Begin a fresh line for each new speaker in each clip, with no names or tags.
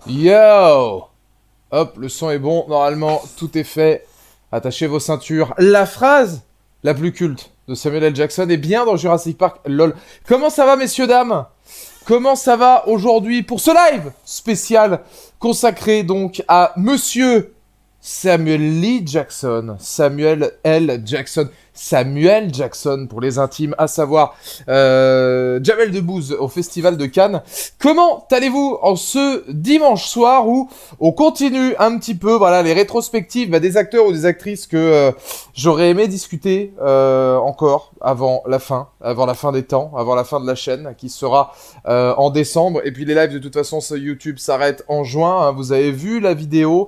Yo! Hop, le son est bon, normalement, tout est fait. Attachez vos ceintures. La phrase la plus culte de Samuel L. Jackson est bien dans Jurassic Park. LOL. Comment ça va, messieurs, dames? Comment ça va aujourd'hui pour ce live spécial consacré donc à Monsieur Samuel Lee Jackson, Samuel L. Jackson, Samuel Jackson pour les intimes, à savoir Jamel Debbouze au Festival de Cannes. Comment allez-vous en ce dimanche soir où on continue un petit peu, voilà, les rétrospectives des acteurs ou des actrices que j'aurais aimé discuter encore avant la fin des temps, avant la fin de la chaîne qui sera en décembre. Et puis les lives de toute façon sur YouTube s'arrêtent en juin. Hein, vous avez vu la vidéo,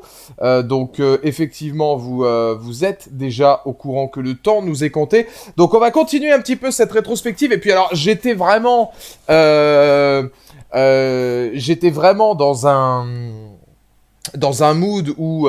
donc effectivement vous êtes déjà au courant que le temps nous est compté. Donc on va continuer un petit peu cette rétrospective. Et puis alors j'étais vraiment dans un mood où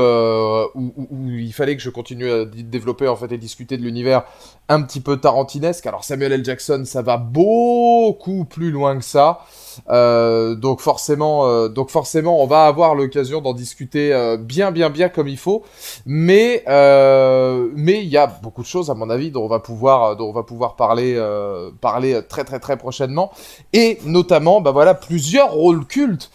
il fallait que je continue à développer en fait et discuter de l'univers un petit peu tarantinesque. Alors Samuel L. Jackson, ça va beaucoup plus loin que ça. Donc forcément, on va avoir l'occasion d'en discuter bien comme il faut. Mais il y a beaucoup de choses à mon avis dont on va pouvoir parler très prochainement. Et notamment, voilà, plusieurs rôles cultes,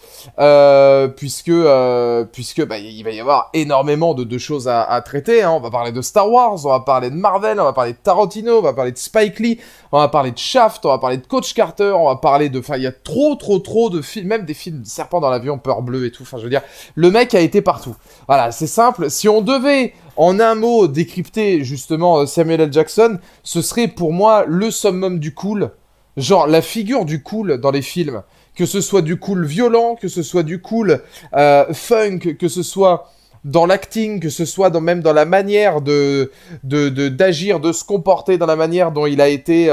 puisque il va y avoir énormément de choses à traiter. Hein. On va parler de Star Wars, on va parler de Marvel, on va parler de Tarantino, on va parler de Spike Lee, on va parler de Shaft, on va parler de Coach Carter, on va parler de... Enfin, il y a trop de films, même des films de Serpent dans l'avion, Peur bleue et tout. Enfin, je veux dire, le mec a été partout. Voilà, c'est simple. Si on devait, en un mot, décrypter justement Samuel L. Jackson, ce serait pour moi le summum du cool. Genre, la figure du cool dans les films. Que ce soit du cool violent, que ce soit du cool funk, que ce soit dans l'acting, que ce soit même dans la manière d'agir, de se comporter, dans la manière dont il a été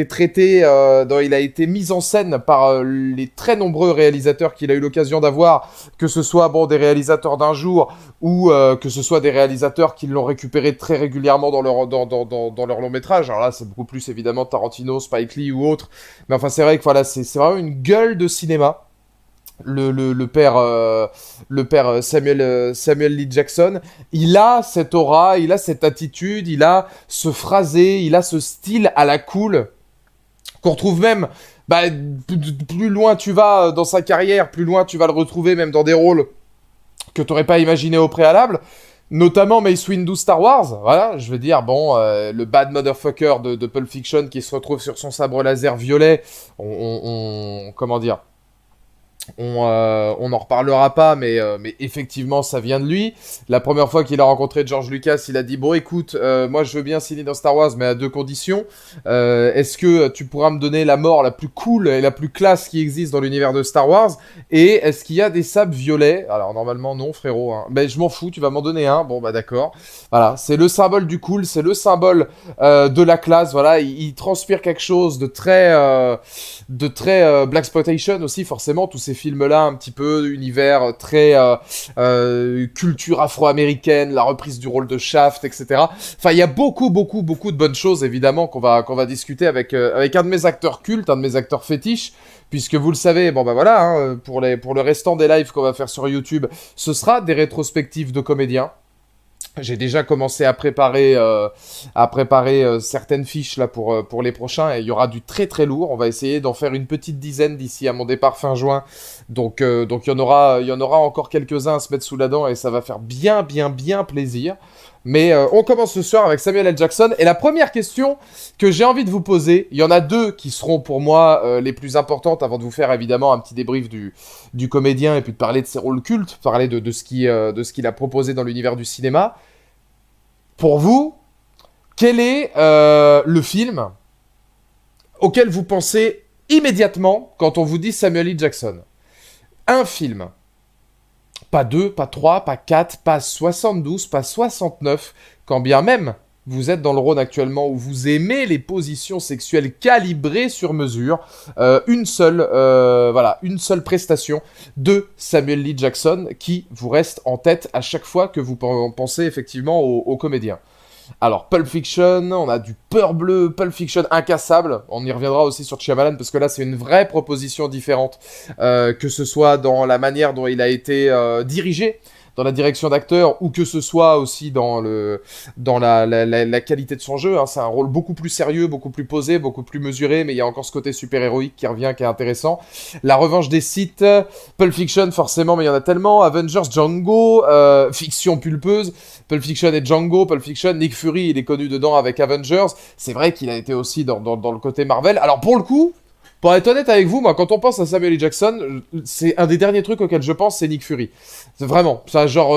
traité, dont il a été mis en scène par les très nombreux réalisateurs qu'il a eu l'occasion d'avoir, que ce soit des réalisateurs d'un jour ou que ce soit des réalisateurs qui l'ont récupéré très régulièrement dans leur long métrage. Alors là, c'est beaucoup plus évidemment Tarantino, Spike Lee ou autre. Mais enfin, c'est vrai que voilà, c'est vraiment une gueule de cinéma. Le père Samuel Lee Jackson, il a cette aura, il a cette attitude, il a ce phrasé, il a ce style à la cool qu'on retrouve même plus loin tu vas dans sa carrière, plus loin tu vas le retrouver même dans des rôles que t'aurais pas imaginé au préalable. Notamment Mace Windu Star Wars, voilà, je veux dire, le bad motherfucker de Pulp Fiction qui se retrouve sur son sabre laser violet, comment dire, on n'en reparlera pas, mais effectivement, ça vient de lui. La première fois qu'il a rencontré George Lucas, il a dit « Bon, écoute, moi, je veux bien signer dans Star Wars, mais à deux conditions. Est-ce que tu pourras me donner la mort la plus cool et la plus classe qui existe dans l'univers de Star Wars? Et est-ce qu'il y a des sabres violets ?» Alors, normalement, non, frérot. Hein. Ben, je m'en fous, tu vas m'en donner un. Bon, d'accord. Voilà, c'est le symbole du cool, c'est le symbole de la classe. Voilà, il transpire quelque chose de très blaxploitation aussi, forcément, tous ces films-là, un petit peu univers très culture afro-américaine, la reprise du rôle de Shaft, etc. Enfin, il y a beaucoup de bonnes choses, évidemment, qu'on va discuter avec un de mes acteurs cultes, un de mes acteurs fétiches, puisque vous le savez, voilà, hein, pour le restant des lives qu'on va faire sur YouTube, ce sera des rétrospectives de comédiens. J'ai déjà commencé à préparer certaines fiches là pour les prochains, et il y aura du très lourd. On va essayer d'en faire une petite dizaine d'ici à mon départ fin juin. Donc il y en aura encore quelques-uns à se mettre sous la dent et ça va faire bien plaisir. Mais on commence ce soir avec Samuel L. Jackson. Et la première question que j'ai envie de vous poser, il y en a deux qui seront pour moi les plus importantes avant de vous faire évidemment un petit débrief du comédien et puis de parler de ses rôles cultes, parler de ce qu'il a proposé dans l'univers du cinéma. Pour vous, quel est le film auquel vous pensez immédiatement quand on vous dit Samuel L. Jackson? Un film. Pas 2, pas 3, pas 4, pas 72, pas 69, quand bien même vous êtes dans le rôle actuellement où vous aimez les positions sexuelles calibrées sur mesure, une seule prestation de Samuel Lee Jackson qui vous reste en tête à chaque fois que vous pensez effectivement au comédien. Alors, Pulp Fiction, on a du Peur Bleu, Pulp Fiction incassable. On y reviendra aussi sur Shyamalan parce que là, c'est une vraie proposition différente, que ce soit dans la manière dont il a été dirigé, dans la direction d'acteur, ou que ce soit aussi dans la qualité de son jeu. Hein. C'est un rôle beaucoup plus sérieux, beaucoup plus posé, beaucoup plus mesuré, mais il y a encore ce côté super-héroïque qui revient, qui est intéressant. La revanche des Sith, Pulp Fiction, forcément, mais il y en a tellement. Avengers, Django, fiction pulpeuse. Pulp Fiction et Django, Pulp Fiction, Nick Fury, il est connu dedans avec Avengers. C'est vrai qu'il a été aussi dans le côté Marvel. Alors pour le coup, pour être honnête avec vous, moi quand on pense à Samuel L. Jackson, c'est un des derniers trucs auxquels je pense, c'est Nick Fury. C'est vraiment, ça genre,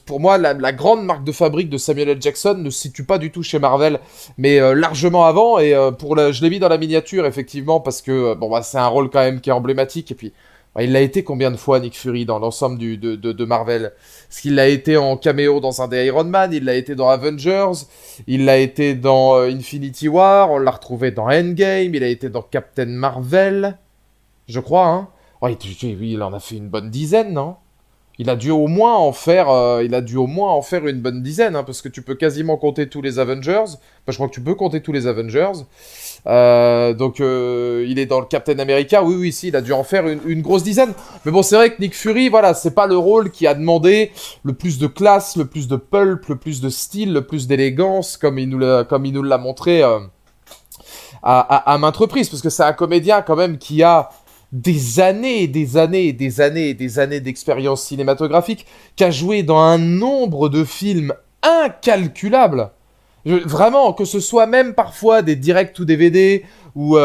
pour moi, la grande marque de fabrique de Samuel L. Jackson ne se situe pas du tout chez Marvel, mais largement avant. Et je l'ai mis dans la miniature effectivement parce que bon bah c'est un rôle quand même qui est emblématique et puis. Il l'a été combien de fois, Nick Fury, dans l'ensemble de Marvel? Parce qu'il l'a été en caméo dans un des Iron Man, il l'a été dans Avengers, il l'a été dans Infinity War, on l'a retrouvé dans Endgame, il a été dans Captain Marvel, je crois, hein. Oh, il en a fait une bonne dizaine, non? Il a dû au moins en faire, une bonne dizaine, hein, parce que tu peux quasiment compter tous les Avengers. Enfin, je crois que tu peux compter tous les Avengers. Donc, il est dans le Captain America. Oui, oui, si, il a dû en faire une grosse dizaine. Mais bon, c'est vrai que Nick Fury, voilà, c'est pas le rôle qui a demandé le plus de classe, le plus de pulp, le plus de style, le plus d'élégance, comme il nous l'a montré à maintes reprises. Parce que c'est un comédien quand même qui a des années et des années et des années et des années d'expérience cinématographique, qui a joué dans un nombre de films incalculable. Vraiment, que ce soit même parfois des directs ou DVD ou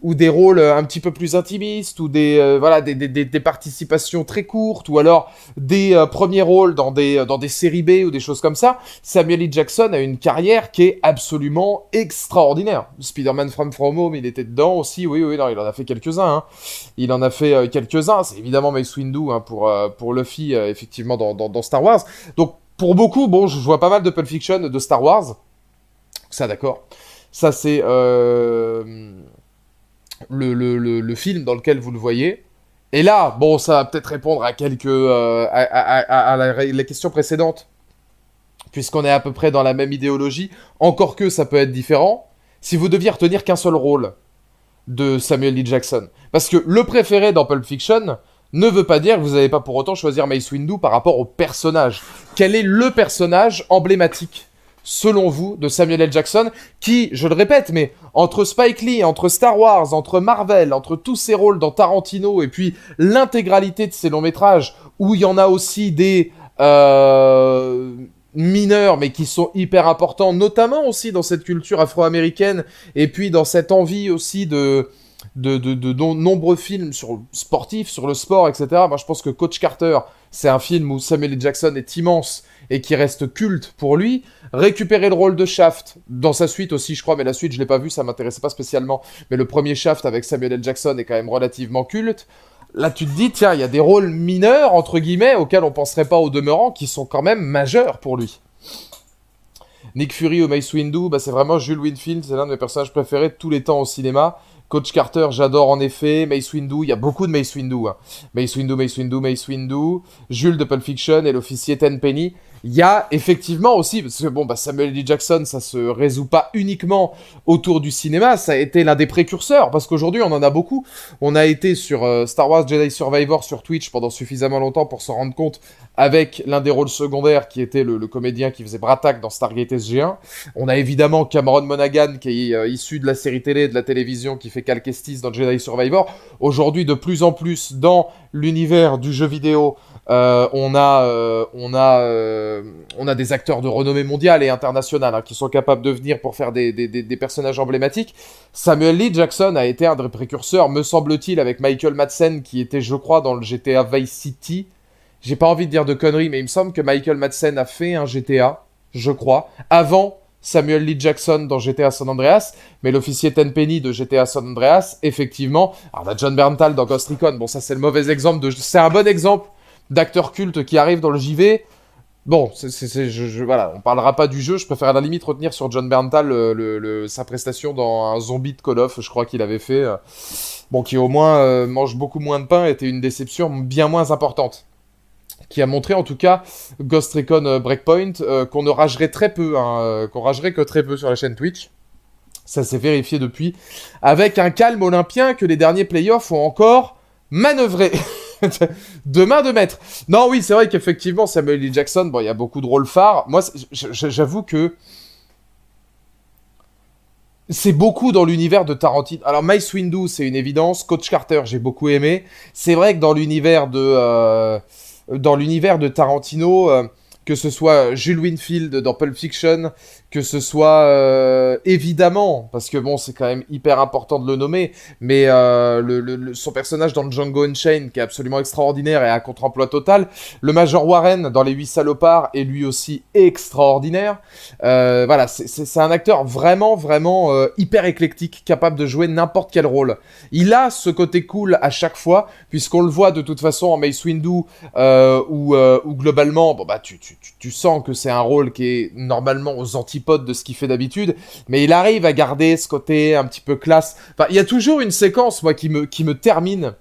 des rôles un petit peu plus intimistes ou des participations très courtes ou alors des premiers rôles dans des séries B ou des choses comme ça. Samuel L. Jackson a une carrière qui est absolument extraordinaire. Spider-Man From Home, il était dedans aussi. Oui, non, il en a fait quelques-uns. Hein. Il en a fait quelques-uns. C'est évidemment Mace Windu hein, pour Luffy, effectivement, dans Star Wars. Donc, pour beaucoup, bon, je vois pas mal de Pulp Fiction, de Star Wars. Ça, d'accord. Ça, c'est le film dans lequel vous le voyez. Et là, bon, ça va peut-être répondre à la question précédente, puisqu'on est à peu près dans la même idéologie. Encore que ça peut être différent. Si vous deviez retenir qu'un seul rôle de Samuel L. Jackson. Parce que le préféré dans Pulp Fiction ne veut pas dire que vous n'allez pas pour autant choisir Mace Windu par rapport au personnage. Quel est le personnage emblématique, selon vous, de Samuel L. Jackson, qui, je le répète, mais entre Spike Lee, entre Star Wars, entre Marvel, entre tous ses rôles dans Tarantino, et puis l'intégralité de ses longs métrages, où il y en a aussi des mineurs, mais qui sont hyper importants, notamment aussi dans cette culture afro-américaine, et puis dans cette envie aussi de nombreux films sportifs, sur le sport, etc. Moi, je pense que Coach Carter, c'est un film où Samuel L. Jackson est immense et qui reste culte pour lui. Récupérer le rôle de Shaft, dans sa suite aussi, je crois, mais la suite, je l'ai pas vue, ça m'intéressait pas spécialement. Mais le premier Shaft avec Samuel L. Jackson est quand même relativement culte. Là, tu te dis, tiens, il y a des rôles mineurs, entre guillemets, auxquels on penserait pas au demeurant, qui sont quand même majeurs pour lui. Nick Fury ou Mace Windu, bah, c'est vraiment Jules Winfield, c'est l'un de mes personnages préférés de tous les temps au cinéma. Coach Carter, j'adore en effet. Mace Windu, il y a beaucoup de Mace Windu. Hein. Mace Windu. Jules de Pulp Fiction et l'officier Tenpenny. Il y a effectivement aussi, parce que bon, bah Samuel L. Jackson, ça se résout pas uniquement autour du cinéma, ça a été l'un des précurseurs, parce qu'aujourd'hui on en a beaucoup. On a été sur Star Wars Jedi Survivor sur Twitch pendant suffisamment longtemps pour s'en rendre compte, avec l'un des rôles secondaires qui était le comédien qui faisait Brattak dans Stargate SG-1. On a évidemment Cameron Monaghan qui est issu de la série télé et de la télévision qui fait Cal Kestis dans Jedi Survivor. Aujourd'hui, de plus en plus dans l'univers du jeu vidéo, on a des acteurs de renommée mondiale et internationale hein, qui sont capables de venir pour faire des personnages emblématiques. Samuel L. Jackson a été un des précurseurs, me semble-t-il, avec Michael Madsen qui était, je crois, dans le GTA Vice City. J'ai pas envie de dire de conneries, mais il me semble que Michael Madsen a fait un GTA, je crois, avant Samuel L. Jackson dans GTA San Andreas, mais l'officier Tenpenny de GTA San Andreas, effectivement. Alors, on a John Bernthal dans Ghost Recon. Bon, ça, c'est le mauvais exemple c'est un bon exemple d'acteur culte qui arrive dans le JV. Bon, voilà, on parlera pas du jeu, je préfère à la limite retenir sur John Bernthal sa prestation dans un zombie de Call of, je crois qu'il avait fait, bon, qui au moins mange beaucoup moins de pain, était une déception bien moins importante qui a montré en tout cas Ghost Recon Breakpoint, qu'on ne ragerait très peu, qu'on ragerait que très peu sur la chaîne Twitch. Ça s'est vérifié depuis, avec un calme olympien que les derniers playoffs ont encore manœuvré. De main de maître. Non, oui, c'est vrai qu'effectivement, Samuel L. Jackson, bon, il y a beaucoup de rôles phares. Moi, j'avoue que c'est beaucoup dans l'univers de Tarantino. Alors, Mace Windu, c'est une évidence. Coach Carter, j'ai beaucoup aimé. C'est vrai que dans l'univers de Tarantino, que ce soit Jules Winfield dans Pulp Fiction, que ce soit évidemment, parce que bon, c'est quand même hyper important de le nommer, mais son personnage dans Django Unchained, qui est absolument extraordinaire et à contre-emploi total. Le Major Warren dans Les 8 salopards est lui aussi extraordinaire. Voilà, c'est un acteur vraiment, vraiment hyper éclectique, capable de jouer n'importe quel rôle. Il a ce côté cool à chaque fois, puisqu'on le voit de toute façon en Mace Windu, où globalement, bon bah tu sens que c'est un rôle qui est normalement aux antipodes de ce qu'il fait d'habitude, mais il arrive à garder ce côté un petit peu classe. Enfin, il y a toujours une séquence, moi, qui me termine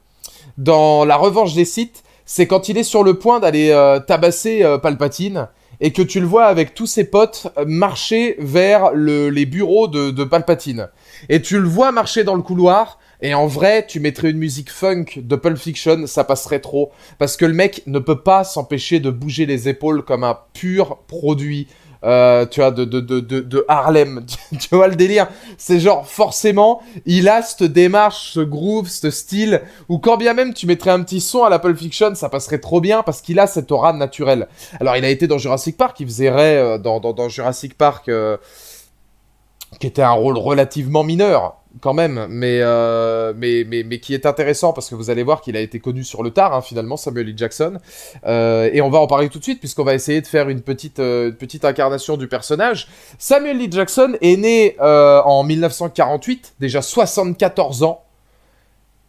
dans La Revanche des Sith, c'est quand il est sur le point d'aller tabasser Palpatine, et que tu le vois avec tous ses potes marcher vers les bureaux de Palpatine. Et tu le vois marcher dans le couloir, et en vrai, tu mettrais une musique funk de Pulp Fiction, ça passerait trop. Parce que le mec ne peut pas s'empêcher de bouger les épaules comme un pur produit, tu vois, de Harlem. Tu vois le délire? C'est genre, forcément, il a cette démarche, ce groove, ce style, où quand bien même tu mettrais un petit son à la Pulp Fiction, ça passerait trop bien, parce qu'il a cette aura naturelle. Alors, il a été dans Jurassic Park, il faisait Ray dans Jurassic Park, qui était un rôle relativement mineur, quand même, mais qui est intéressant, parce que vous allez voir qu'il a été connu sur le tard, hein, finalement, Samuel L. Jackson. Et on va en parler tout de suite, puisqu'on va essayer de faire une petite incarnation du personnage. Samuel L. Jackson est né en 1948, déjà 74 ans,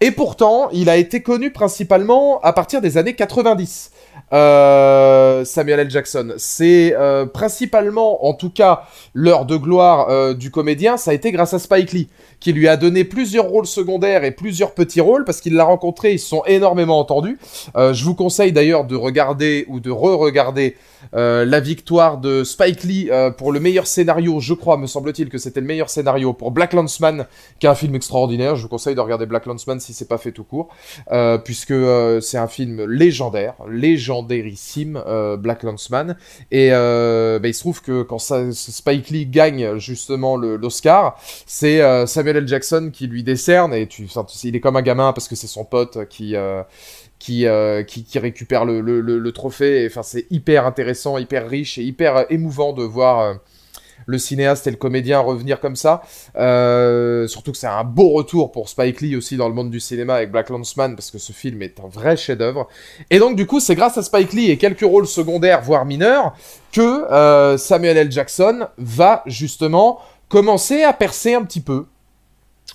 et pourtant, il a été connu principalement à partir des années 90. Samuel L. Jackson. C'est principalement, en tout cas, l'heure de gloire du comédien, ça a été grâce à Spike Lee, qui lui a donné plusieurs rôles secondaires et plusieurs petits rôles, parce qu'il l'a rencontré, ils se sont énormément entendus. Je vous conseille d'ailleurs de regarder ou de re-regarder la victoire de Spike Lee pour le meilleur scénario, je crois, me semble-t-il que c'était le meilleur scénario pour Black Landsman, qui est un film extraordinaire. Je vous conseille de regarder Black Landsman si c'est pas fait tout court, puisque c'est un film légendérissime, Black Landsman. Et il se trouve que quand Spike Lee gagne justement l'Oscar, c'est Samuel L. Jackson qui lui décerne, et il est comme un gamin parce que c'est son pote qui récupère le trophée. Enfin, c'est hyper intéressant, hyper riche et hyper émouvant de voir le cinéaste et le comédien revenir comme ça. Surtout que c'est un beau retour pour Spike Lee aussi dans le monde du cinéma avec Black Landsman, parce que ce film est un vrai chef-d'œuvre. Et donc, du coup, c'est grâce à Spike Lee et quelques rôles secondaires, voire mineurs, que Samuel L. Jackson va justement commencer à percer un petit peu.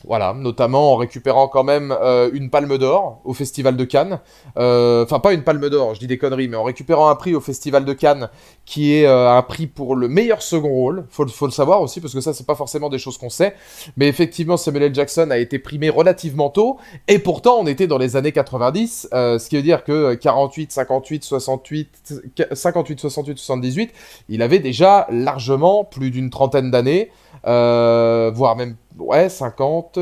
Voilà, notamment en récupérant quand même une palme d'or au Festival de Cannes. Enfin, pas une palme d'or, je dis des conneries, mais en récupérant un prix au Festival de Cannes, qui est un prix pour le meilleur second rôle. Faut le savoir aussi, parce que ça, c'est pas forcément des choses qu'on sait. Mais effectivement, Samuel L. Jackson a été primé relativement tôt, et pourtant, on était dans les années 90, ce qui veut dire que 48, 58, 68, 58, 68, 78, il avait déjà largement plus d'une trentaine d'années, voire même 50,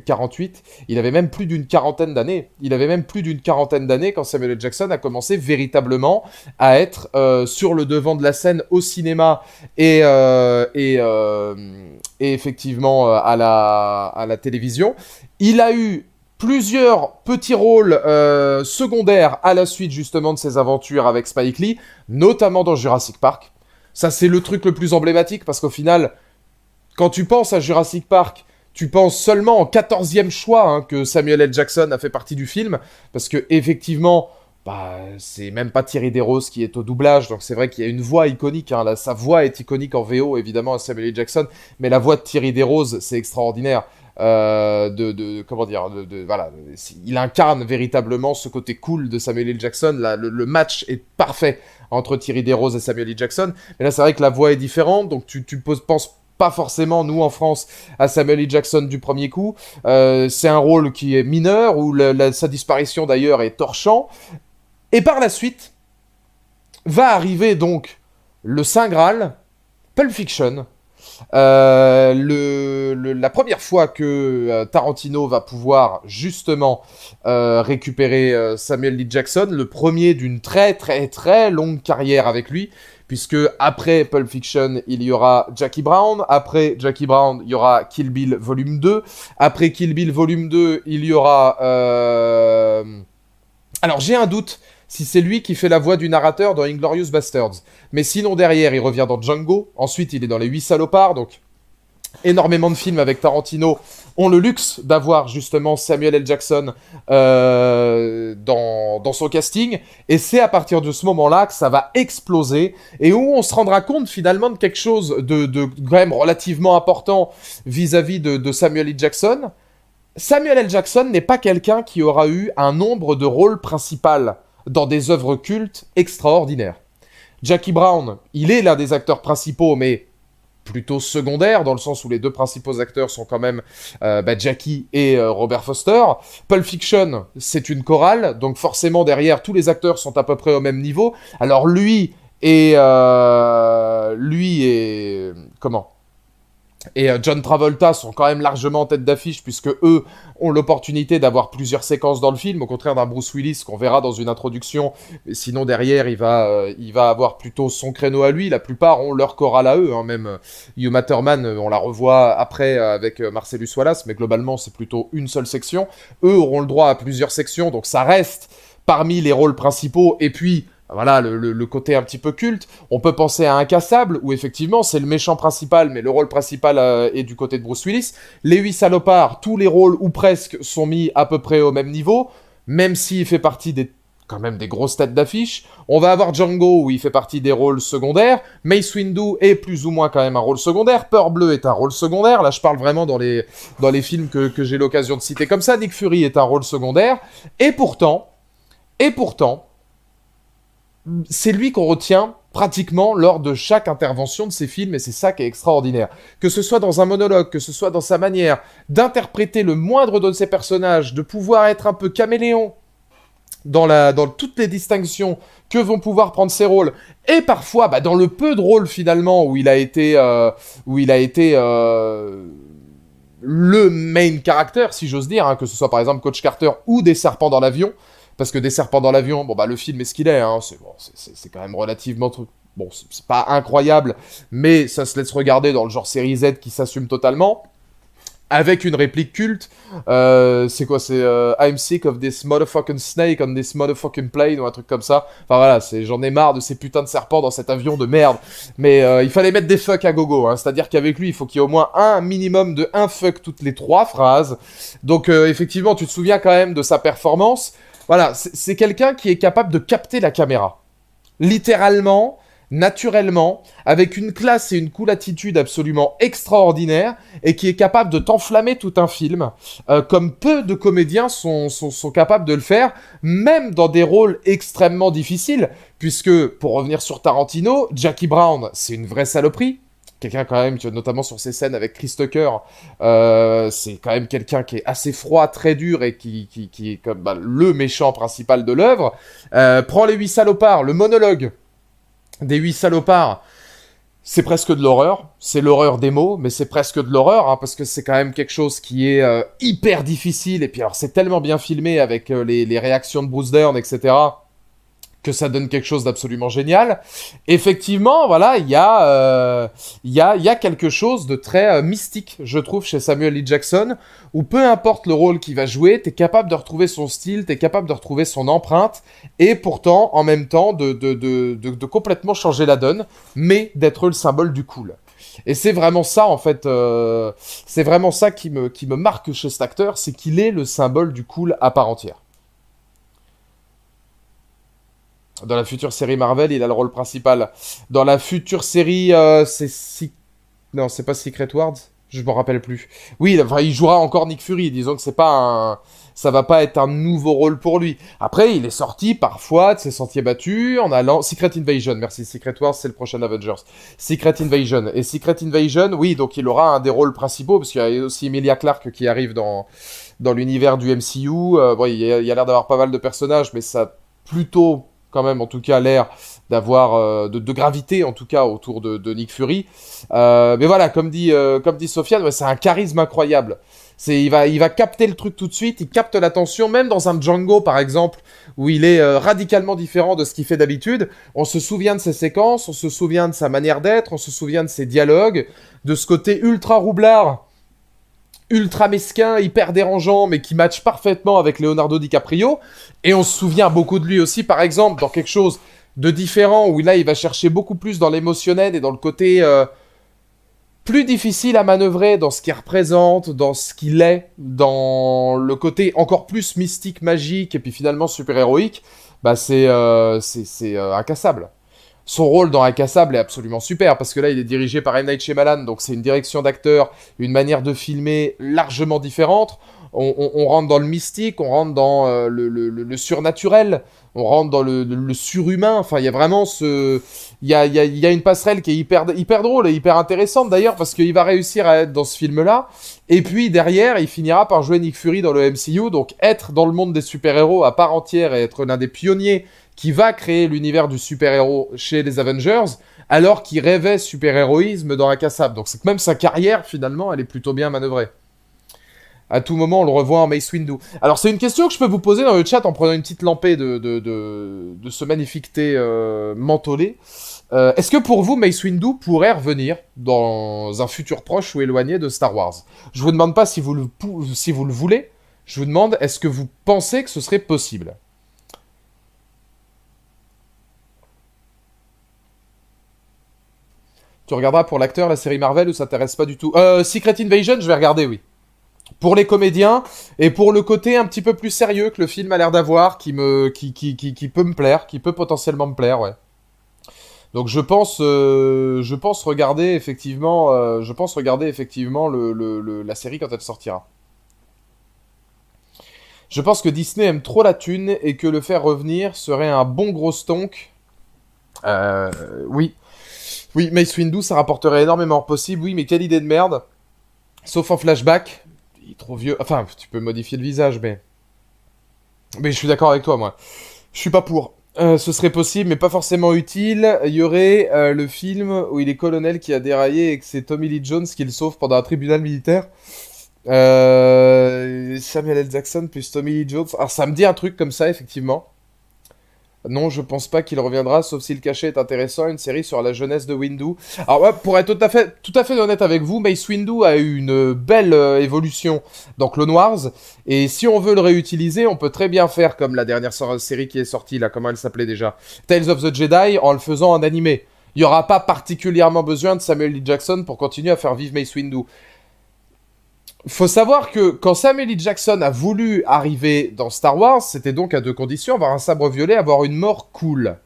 48, il avait même plus d'une quarantaine d'années. Il avait même plus d'une quarantaine d'années quand Samuel L. Jackson a commencé véritablement à être sur le devant de la scène au cinéma et effectivement à la télévision. Il a eu plusieurs petits rôles secondaires à la suite justement de ses aventures avec Spike Lee, notamment dans Jurassic Park. Ça, c'est le truc le plus emblématique, parce qu'au final, quand tu penses à Jurassic Park, tu penses seulement en 14e choix que Samuel L. Jackson a fait partie du film, parce que effectivement, c'est même pas Thierry Desroses qui est au doublage, donc c'est vrai qu'il y a une voix iconique, sa voix est iconique en VO, évidemment, à Samuel L. Jackson, mais la voix de Thierry Desroses, c'est extraordinaire. Comment dire, voilà, il incarne véritablement ce côté cool de Samuel L. Jackson. Le match est parfait entre Thierry Desroses et Samuel L. Jackson, mais là c'est vrai que la voix est différente, donc tu penses pas forcément, nous en France, à Samuel L. Jackson du premier coup. C'est un rôle qui est mineur, où sa disparition d'ailleurs est torchant. Et par la suite, va arriver donc le Saint Graal, Pulp Fiction. La première fois que Tarantino va pouvoir justement récupérer Samuel L. Jackson, le premier d'une très très très longue carrière avec lui, puisque après Pulp Fiction, il y aura Jackie Brown, après Jackie Brown, il y aura Kill Bill Volume 2, après Kill Bill Volume 2, il y aura... Alors j'ai un doute si c'est lui qui fait la voix du narrateur dans Inglourious Basterds. Mais sinon derrière, il revient dans Django. Ensuite, il est dans Les 8 salopards. Donc, énormément de films avec Tarantino ont le luxe d'avoir justement Samuel L. Jackson dans son casting. Et c'est à partir de ce moment-là que ça va exploser. Et où on se rendra compte finalement de quelque chose de quand même relativement important vis-à-vis de Samuel L. Jackson. Samuel L. Jackson n'est pas quelqu'un qui aura eu un nombre de rôles principaux dans des œuvres cultes extraordinaires. Jackie Brown, il est l'un des acteurs principaux, mais plutôt secondaire, dans le sens où les deux principaux acteurs sont quand même Jackie et Robert Foster. Pulp Fiction, c'est une chorale, donc forcément derrière, tous les acteurs sont à peu près au même niveau. Alors lui et comment ? Et John Travolta sont quand même largement en tête d'affiche, puisque eux ont l'opportunité d'avoir plusieurs séquences dans le film, au contraire d'un Bruce Willis qu'on verra dans une introduction. Mais sinon derrière, il va avoir plutôt son créneau à lui. La plupart ont leur chorale à eux, hein. Même Uma Thurman, on la revoit après avec Marcellus Wallace, mais globalement c'est plutôt une seule section. Eux auront le droit à plusieurs sections, donc ça reste parmi les rôles principaux. Et puis voilà, le côté un petit peu culte. On peut penser à Incassable, où effectivement c'est le méchant principal, mais le rôle principal est du côté de Bruce Willis. Les 8 salopards, tous les rôles, ou presque, sont mis à peu près au même niveau, même s'il fait partie quand même des grosses têtes d'affiche. On va avoir Django, où il fait partie des rôles secondaires. Mace Windu est plus ou moins quand même un rôle secondaire. Peur Bleue est un rôle secondaire. Là, je parle vraiment dans les films que j'ai l'occasion de citer comme ça. Nick Fury est un rôle secondaire. Et pourtant, c'est lui qu'on retient pratiquement lors de chaque intervention de ses films, et c'est ça qui est extraordinaire. Que ce soit dans un monologue, que ce soit dans sa manière d'interpréter le moindre de ses personnages, de pouvoir être un peu caméléon dans toutes les distinctions que vont pouvoir prendre ses rôles, et parfois dans le peu de rôles finalement où il a été le main character, si j'ose dire, hein, que ce soit par exemple Coach Carter ou Des serpents dans l'avion. Parce que Des serpents dans l'avion, le film est ce qu'il est, hein, c'est quand même relativement... Bon, c'est pas incroyable, mais ça se laisse regarder dans le genre série Z qui s'assume totalement. Avec une réplique culte, c'est quoi, c'est I'm sick of this motherfucking snake on this motherfucking plane, ou un truc comme ça. Enfin voilà, j'en ai marre de ces putains de serpents dans cet avion de merde. Mais il fallait mettre des fuck à gogo, hein, c'est-à-dire qu'avec lui, il faut qu'il y ait au moins un minimum de un fuck toutes les 3 phrases. Donc effectivement, tu te souviens quand même de sa performance. Voilà, c'est quelqu'un qui est capable de capter la caméra. Littéralement, naturellement, avec une classe et une cool attitude absolument extraordinaire, et qui est capable de t'enflammer tout un film, comme peu de comédiens sont capables de le faire, même dans des rôles extrêmement difficiles, puisque, pour revenir sur Tarantino, Jackie Brown, c'est une vraie saloperie. Quelqu'un quand même, notamment sur ces scènes avec Chris Tucker, c'est quand même quelqu'un qui est assez froid, très dur, et qui est comme le méchant principal de l'œuvre. Prends Les 8 salopards, le monologue des 8 salopards, c'est presque de l'horreur. C'est l'horreur des mots, mais c'est presque de l'horreur, hein, parce que c'est quand même quelque chose qui est hyper difficile, et puis alors c'est tellement bien filmé avec les réactions de Bruce Dern, etc., que ça donne quelque chose d'absolument génial. Effectivement, voilà, il y a quelque chose de très mystique, je trouve, chez Samuel L. Jackson, où peu importe le rôle qu'il va jouer, t'es capable de retrouver son style, t'es capable de retrouver son empreinte, et pourtant, en même temps, de complètement changer la donne, mais d'être le symbole du cool. Et c'est vraiment ça, en fait, c'est vraiment ça qui me marque chez cet acteur, c'est qu'il est le symbole du cool à part entière. Dans la future série Marvel, il a le rôle principal. Dans la future série, non, c'est pas Secret Wars. Je m'en rappelle plus. Oui, enfin, il jouera encore Nick Fury. Disons que ça va pas être un nouveau rôle pour lui. Après, il est sorti parfois de ses sentiers battus en allant... Secret Invasion, merci. Secret Wars, c'est le prochain Avengers. Secret Invasion. Et Secret Invasion, oui, donc il aura un des rôles principaux, parce qu'il y a aussi Emilia Clarke qui arrive dans l'univers du MCU. Bon, il y a l'air d'avoir pas mal de personnages, mais ça plutôt, quand même, en tout cas, l'air d'avoir de gravité, en tout cas, autour de Nick Fury. Mais voilà, comme dit Sofiane, ouais, c'est un charisme incroyable. Il va capter le truc tout de suite, il capte l'attention, même dans un Django, par exemple, où il est radicalement différent de ce qu'il fait d'habitude. On se souvient de ses séquences, on se souvient de sa manière d'être, on se souvient de ses dialogues, de ce côté ultra roublard, ultra mesquin, hyper dérangeant, mais qui match parfaitement avec Leonardo DiCaprio. Et on se souvient beaucoup de lui aussi, par exemple, dans quelque chose de différent, où là, il va chercher beaucoup plus dans l'émotionnel et dans le côté plus difficile à manœuvrer, dans ce qu'il représente, dans ce qu'il est, dans le côté encore plus mystique, magique, et puis finalement super-héroïque. Bah c'est incassable. Son rôle dans Incassable est absolument super, parce que là, il est dirigé par M. Night Shyamalan, donc c'est une direction d'acteur, une manière de filmer largement différente. On rentre dans le mystique, on rentre dans le surnaturel, on rentre dans le surhumain. Enfin, il y a vraiment ce... Il y a une passerelle qui est hyper drôle et hyper intéressante, d'ailleurs, parce qu'il va réussir à être dans ce film-là. Et puis, derrière, il finira par jouer Nick Fury dans le MCU, donc être dans le monde des super-héros à part entière et être l'un des pionniers qui va créer l'univers du super-héros chez les Avengers, alors qu'il rêvait super-héroïsme dans Incassable. Donc c'est que même sa carrière, finalement, elle est plutôt bien manœuvrée. À tout moment, on le revoit en Mace Windu. Alors c'est une question que je peux vous poser dans le chat en prenant une petite lampée de ce magnifique thé mentholé. Est-ce que pour vous, Mace Windu pourrait revenir dans un futur proche ou éloigné de Star Wars? Je vous demande pas si vous le voulez, je vous demande, est-ce que vous pensez que ce serait possible? Tu regarderas pour l'acteur la série Marvel ou ça t'intéresse pas du tout? Secret Invasion, je vais regarder, oui. Pour les comédiens et pour le côté un petit peu plus sérieux que le film a l'air d'avoir, qui peut me plaire, qui peut potentiellement me plaire, ouais. Donc je pense regarder effectivement la série quand elle sortira. Je pense que Disney aime trop la thune et que le faire revenir serait un bon gros stonk. Oui. Oui, Mace Windu, ça rapporterait énormément possible, oui, mais quelle idée de merde. Sauf en flashback. Il est trop vieux. Enfin, tu peux modifier le visage, mais... Mais je suis d'accord avec toi, moi. Je suis pas pour. Ce serait possible, mais pas forcément utile. Il y aurait le film où il est colonel qui a déraillé et que c'est Tommy Lee Jones qui le sauve pendant un tribunal militaire. Samuel L. Jackson plus Tommy Lee Jones. Alors, ça me dit un truc comme ça, effectivement. Non, je pense pas qu'il reviendra, sauf si le cachet est intéressant, une série sur la jeunesse de Windu. Alors ouais, pour être tout à fait honnête avec vous, Mace Windu a eu une belle évolution dans Clone Wars, et si on veut le réutiliser, on peut très bien faire comme la dernière série qui est sortie, là, comment elle s'appelait déjà? Tales of the Jedi, en le faisant en animé. Il n'y aura pas particulièrement besoin de Samuel L. Jackson pour continuer à faire vivre Mace Windu. Faut savoir que quand Samuel L. Jackson a voulu arriver dans Star Wars, c'était donc à deux conditions, avoir un sabre violet, avoir une mort cool.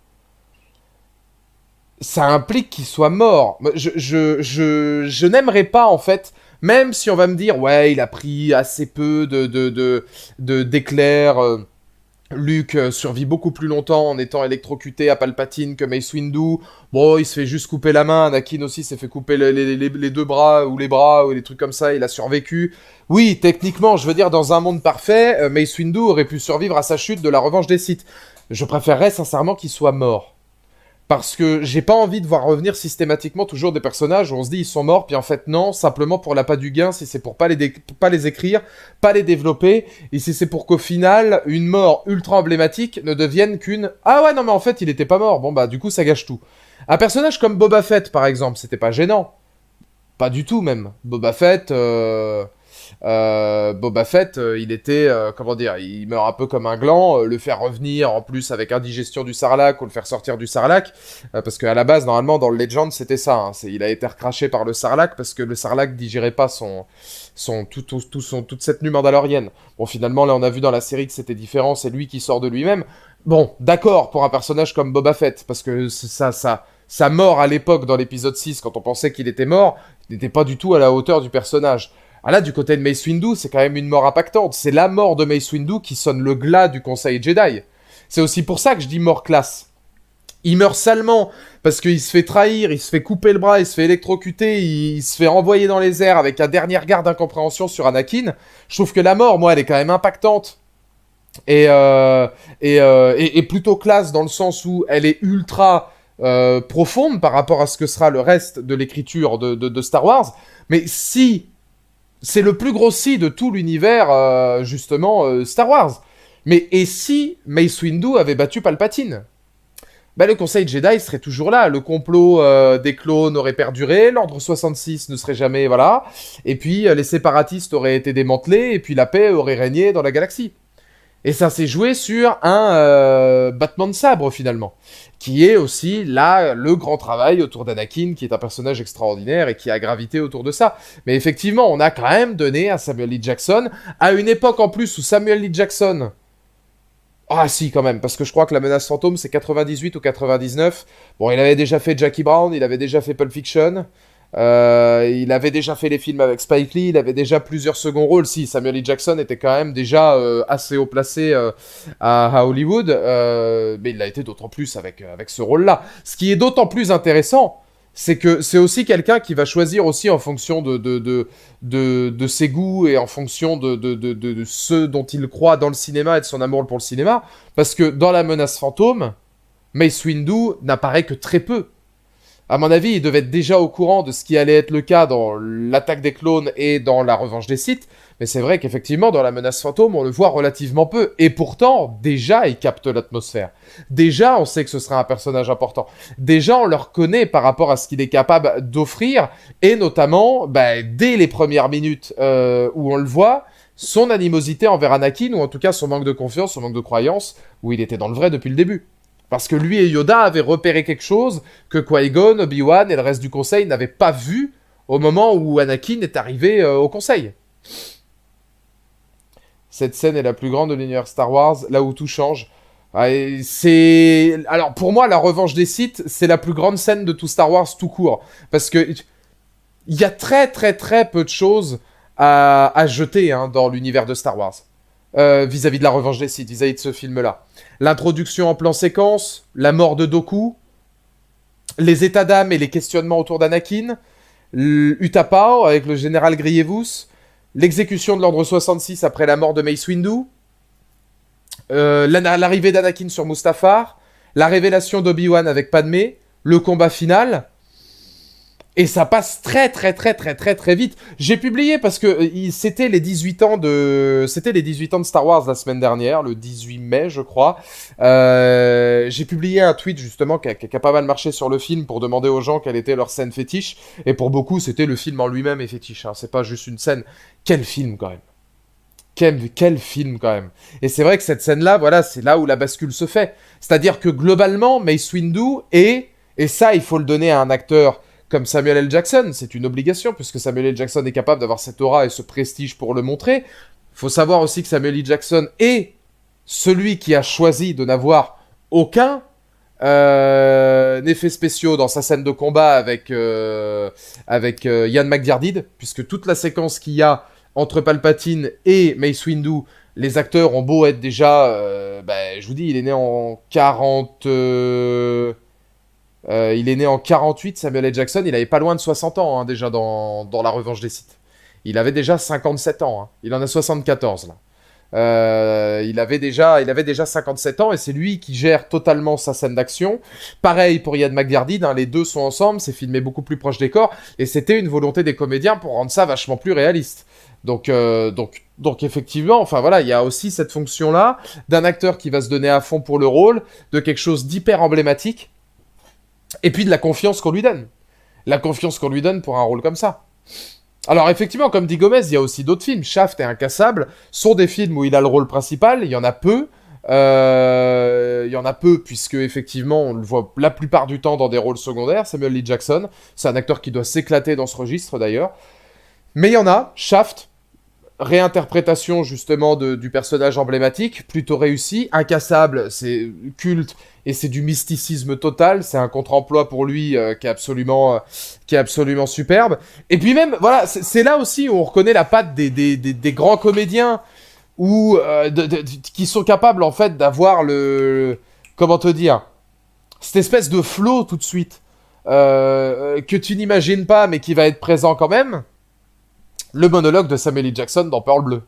Ça implique qu'il soit mort. Je n'aimerais pas, en fait, même si on va me dire, ouais, il a pris assez peu d'éclairs, Luke survit beaucoup plus longtemps en étant électrocuté à Palpatine que Mace Windu. Bon, il se fait juste couper la main. Anakin aussi s'est fait couper les deux bras ou les bras ou des trucs comme ça. Il a survécu. Oui, techniquement, je veux dire, dans un monde parfait, Mace Windu aurait pu survivre à sa chute de la revanche des Sith. Je préférerais sincèrement qu'il soit mort. Parce que j'ai pas envie de voir revenir systématiquement toujours des personnages où on se dit ils sont morts, puis en fait non, simplement pour l'appât du gain, si c'est pour pas les écrire, pas les développer, et si c'est pour qu'au final, une mort ultra emblématique ne devienne qu'une «Ah ouais, non mais en fait il était pas mort», bon bah du coup ça gâche tout. Un personnage comme Boba Fett par exemple, c'était pas gênant. Pas du tout même. Boba Fett, il était, comment dire, il meurt un peu comme un gland, le faire revenir en plus avec indigestion du sarlac ou le faire sortir du sarlac, parce qu'à la base, normalement, dans le Legend, c'était ça, hein, il a été recraché par le sarlac parce que le sarlac digérait pas toute cette nuit mandalorienne. Bon, finalement, là, on a vu dans la série que c'était différent, c'est lui qui sort de lui-même. Bon, d'accord, pour un personnage comme Boba Fett, parce que sa mort à l'époque, dans l'épisode 6, quand on pensait qu'il était mort, n'était pas du tout à la hauteur du personnage. Ah là, du côté de Mace Windu, c'est quand même une mort impactante. C'est la mort de Mace Windu qui sonne le glas du Conseil Jedi. C'est aussi pour ça que je dis mort classe. Il meurt salement, parce qu'il se fait trahir, il se fait couper le bras, il se fait électrocuter, il se fait envoyer dans les airs avec un dernier regard d'incompréhension sur Anakin. Je trouve que la mort, moi, elle est quand même impactante. et, et plutôt classe dans le sens où elle est ultra profonde par rapport à ce que sera le reste de l'écriture de Star Wars. Mais si c'est le plus gros si de tout l'univers, justement, Star Wars. Mais et si Mace Windu avait battu Palpatine? Bah, le Conseil Jedi serait toujours là, le complot des clones aurait perduré, l'Ordre 66 ne serait jamais, voilà, et puis les séparatistes auraient été démantelés, et puis la paix aurait régné dans la galaxie. Et ça s'est joué sur un battement de sabre, finalement, qui est aussi, là, le grand travail autour d'Anakin, qui est un personnage extraordinaire et qui a gravité autour de ça. Mais effectivement, on a quand même donné à Samuel L. Jackson, à une époque en plus où Samuel L. Jackson... Ah si, quand même, parce que je crois que La Menace Fantôme, c'est 98 ou 99. Bon, il avait déjà fait Jackie Brown, il avait déjà fait Pulp Fiction, il avait déjà fait les films avec Spike Lee, il avait déjà plusieurs seconds rôles. Si, Samuel L. Jackson était quand même déjà assez haut placé à Hollywood, mais il l'a été d'autant plus avec ce rôle-là. Ce qui est d'autant plus intéressant, c'est que c'est aussi quelqu'un qui va choisir aussi en fonction de ses goûts et en fonction de ce dont il croit dans le cinéma et de son amour pour le cinéma. Parce que dans La Menace Fantôme, Mace Windu n'apparaît que très peu. À mon avis, il devait être déjà au courant de ce qui allait être le cas dans l'attaque des clones et dans la revanche des Sith, mais c'est vrai qu'effectivement, dans La Menace Fantôme, on le voit relativement peu. Et pourtant, déjà, il capte l'atmosphère. Déjà, on sait que ce sera un personnage important. Déjà, on le reconnaît par rapport à ce qu'il est capable d'offrir, et notamment, bah, dès les premières minutes où on le voit, son animosité envers Anakin, ou en tout cas son manque de confiance, son manque de croyance, où il était dans le vrai depuis le début. Parce que lui et Yoda avaient repéré quelque chose que Qui-Gon, Obi-Wan et le reste du Conseil n'avaient pas vu au moment où Anakin est arrivé au Conseil. Cette scène est la plus grande de l'univers Star Wars, là où tout change. C'est... Alors pour moi, la revanche des Sith, c'est la plus grande scène de tout Star Wars tout court. Parce que il y a très très très peu de choses à jeter dans l'univers de Star Wars. Vis-à-vis de la revanche des Sith, vis-à-vis de ce film-là. L'introduction en plan séquence, la mort de Dooku, les états d'âme et les questionnements autour d'Anakin, Utapau avec le général Grievous, l'exécution de l'Ordre 66 après la mort de Mace Windu, l'arrivée d'Anakin sur Mustafar, la révélation d'Obi-Wan avec Padmé, le combat final... Et ça passe très très très très très très vite. J'ai publié parce que c'était les 18 ans de Star Wars la semaine dernière, le 18 mai je crois. J'ai publié un tweet justement qui a pas mal marché sur le film pour demander aux gens quelle était leur scène fétiche. Et pour beaucoup c'était le film en lui-même est fétiche. C'est pas juste une scène. Quel film quand même. Quel film quand même. Et c'est vrai que cette scène-là, voilà, c'est là où la bascule se fait. C'est-à-dire que globalement, Mace Windu est, et ça il faut le donner à un acteur comme Samuel L. Jackson, c'est une obligation, puisque Samuel L. Jackson est capable d'avoir cette aura et ce prestige pour le montrer. Faut savoir aussi que Samuel L. Jackson est celui qui a choisi de n'avoir aucun effets spéciaux dans sa scène de combat avec Ian McDiarmid, puisque toute la séquence qu'il y a entre Palpatine et Mace Windu, les acteurs ont beau être déjà... je vous dis, il est né en 40... il est né en 48, Samuel L. Jackson, il avait pas loin de 60 ans déjà dans La Revanche des Sith. Il avait déjà 57 ans, il en a 74 là. Il avait déjà 57 ans et c'est lui qui gère totalement sa scène d'action. Pareil pour Ian McDiarmid, les deux sont ensemble, c'est filmé beaucoup plus proche des corps et c'était une volonté des comédiens pour rendre ça vachement plus réaliste. Donc effectivement, enfin voilà, il y a aussi cette fonction-là d'un acteur qui va se donner à fond pour le rôle, de quelque chose d'hyper emblématique. Et puis de la confiance qu'on lui donne. La confiance qu'on lui donne pour un rôle comme ça. Alors effectivement, comme dit Gomez, il y a aussi d'autres films. Shaft et Incassable sont des films où il a le rôle principal. Il y en a peu. Puisque effectivement, on le voit la plupart du temps dans des rôles secondaires. Samuel L. Jackson, c'est un acteur qui doit s'éclater dans ce registre d'ailleurs. Mais il y en a. Shaft, réinterprétation justement du personnage emblématique, plutôt réussi. Incassable, c'est culte et c'est du mysticisme total. C'est un contre-emploi pour lui qui est absolument superbe. Et puis même, voilà, c'est là aussi où on reconnaît la patte des grands comédiens qui sont capables en fait d'avoir comment te dire, cette espèce de flow tout de suite que tu n'imagines pas mais qui va être présent quand même. Le monologue de Samuel L. Jackson dans Pearl Bleu.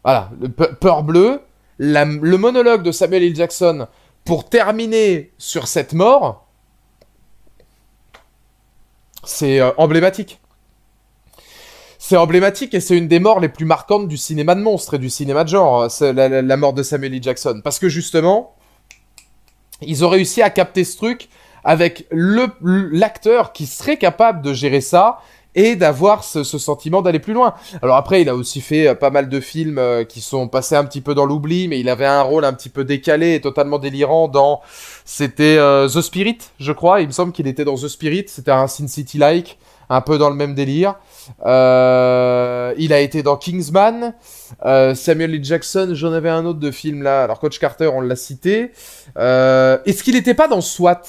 Voilà, Peur bleue, le monologue de Samuel L. Jackson pour terminer sur cette mort, c'est emblématique. C'est emblématique et c'est une des morts les plus marquantes du cinéma de monstres et du cinéma de genre, la mort de Samuel L. Jackson. Parce que justement, ils ont réussi à capter ce truc avec l'acteur qui serait capable de gérer ça et d'avoir ce sentiment d'aller plus loin. Alors après, il a aussi fait pas mal de films qui sont passés un petit peu dans l'oubli, mais il avait un rôle un petit peu décalé et totalement délirant dans... C'était The Spirit, je crois. Il me semble qu'il était dans The Spirit. C'était un Sin City-like, un peu dans le même délire. Il a été dans Kingsman. Samuel L. Jackson, j'en avais un autre de film là. Alors Coach Carter, on l'a cité. Est-ce qu'il n'était pas dans SWAT?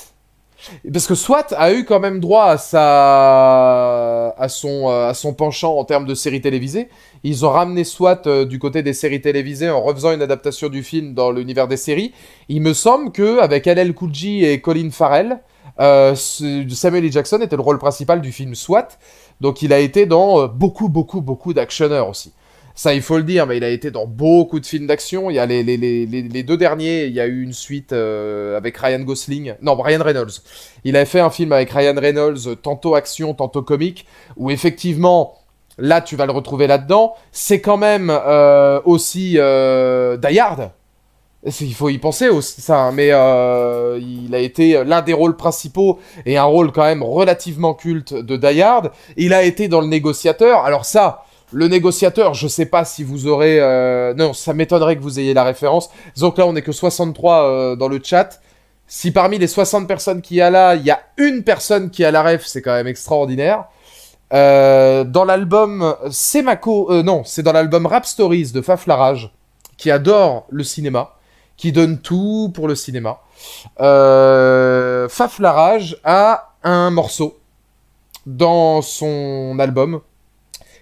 Parce que SWAT a eu quand même droit à son penchant en termes de séries télévisées. Ils ont ramené SWAT du côté des séries télévisées en refaisant une adaptation du film dans l'univers des séries. Il me semble que avec LL Cool J et Colin Farrell, Samuel L. Jackson était le rôle principal du film SWAT. Donc il a été dans beaucoup d'actionneurs aussi. Ça, il faut le dire, mais il a été dans beaucoup de films d'action. Il y a les deux derniers, il y a eu une suite avec Ryan Gosling. Non, Ryan Reynolds. Il avait fait un film avec Ryan Reynolds, tantôt action, tantôt comique, où effectivement, là, tu vas le retrouver là-dedans. C'est quand même aussi Die Hard. Il faut y penser aussi, ça. Mais il a été l'un des rôles principaux et un rôle quand même relativement culte de Die Hard. Il a été dans Le Négociateur. Alors ça... Le Négociateur, je sais pas si vous aurez... Non, ça m'étonnerait que vous ayez la référence. Donc là, on est que 63 dans le chat. Si parmi les 60 personnes qu'il y a là, il y a une personne qui a la ref, c'est quand même extraordinaire. Dans l'album non, c'est dans l'album Rap Stories de Faf Larage, qui adore le cinéma, qui donne tout pour le cinéma. Faf Larage a un morceau dans son album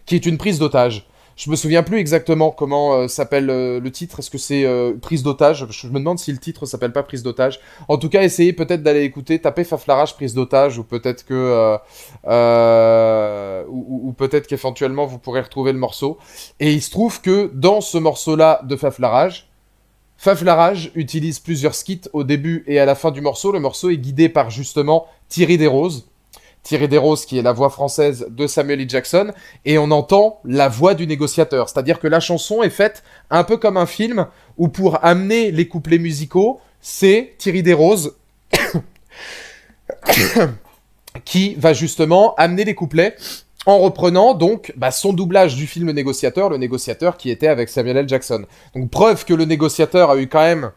qui est une prise d'otage. Je me souviens plus exactement comment s'appelle le titre. Est-ce que c'est prise d'otage? Je me demande si le titre s'appelle pas prise d'otage. En tout cas, essayez peut-être d'aller écouter, tapez Faflarage prise d'otage, ou peut-être que ou peut-être qu'éventuellement vous pourrez retrouver le morceau. Et il se trouve que dans ce morceau-là de Faflarage utilise plusieurs skits au début et à la fin du morceau. Le morceau est guidé par justement Thierry Desroses. Thierry Desroses, qui est la voix française de Samuel L. Jackson, et on entend la voix du négociateur. C'est-à-dire que la chanson est faite un peu comme un film, où pour amener les couplets musicaux, c'est Thierry Desroses qui va justement amener les couplets en reprenant donc son doublage du film Le Négociateur qui était avec Samuel L. Jackson. Donc preuve que Le Négociateur a eu quand même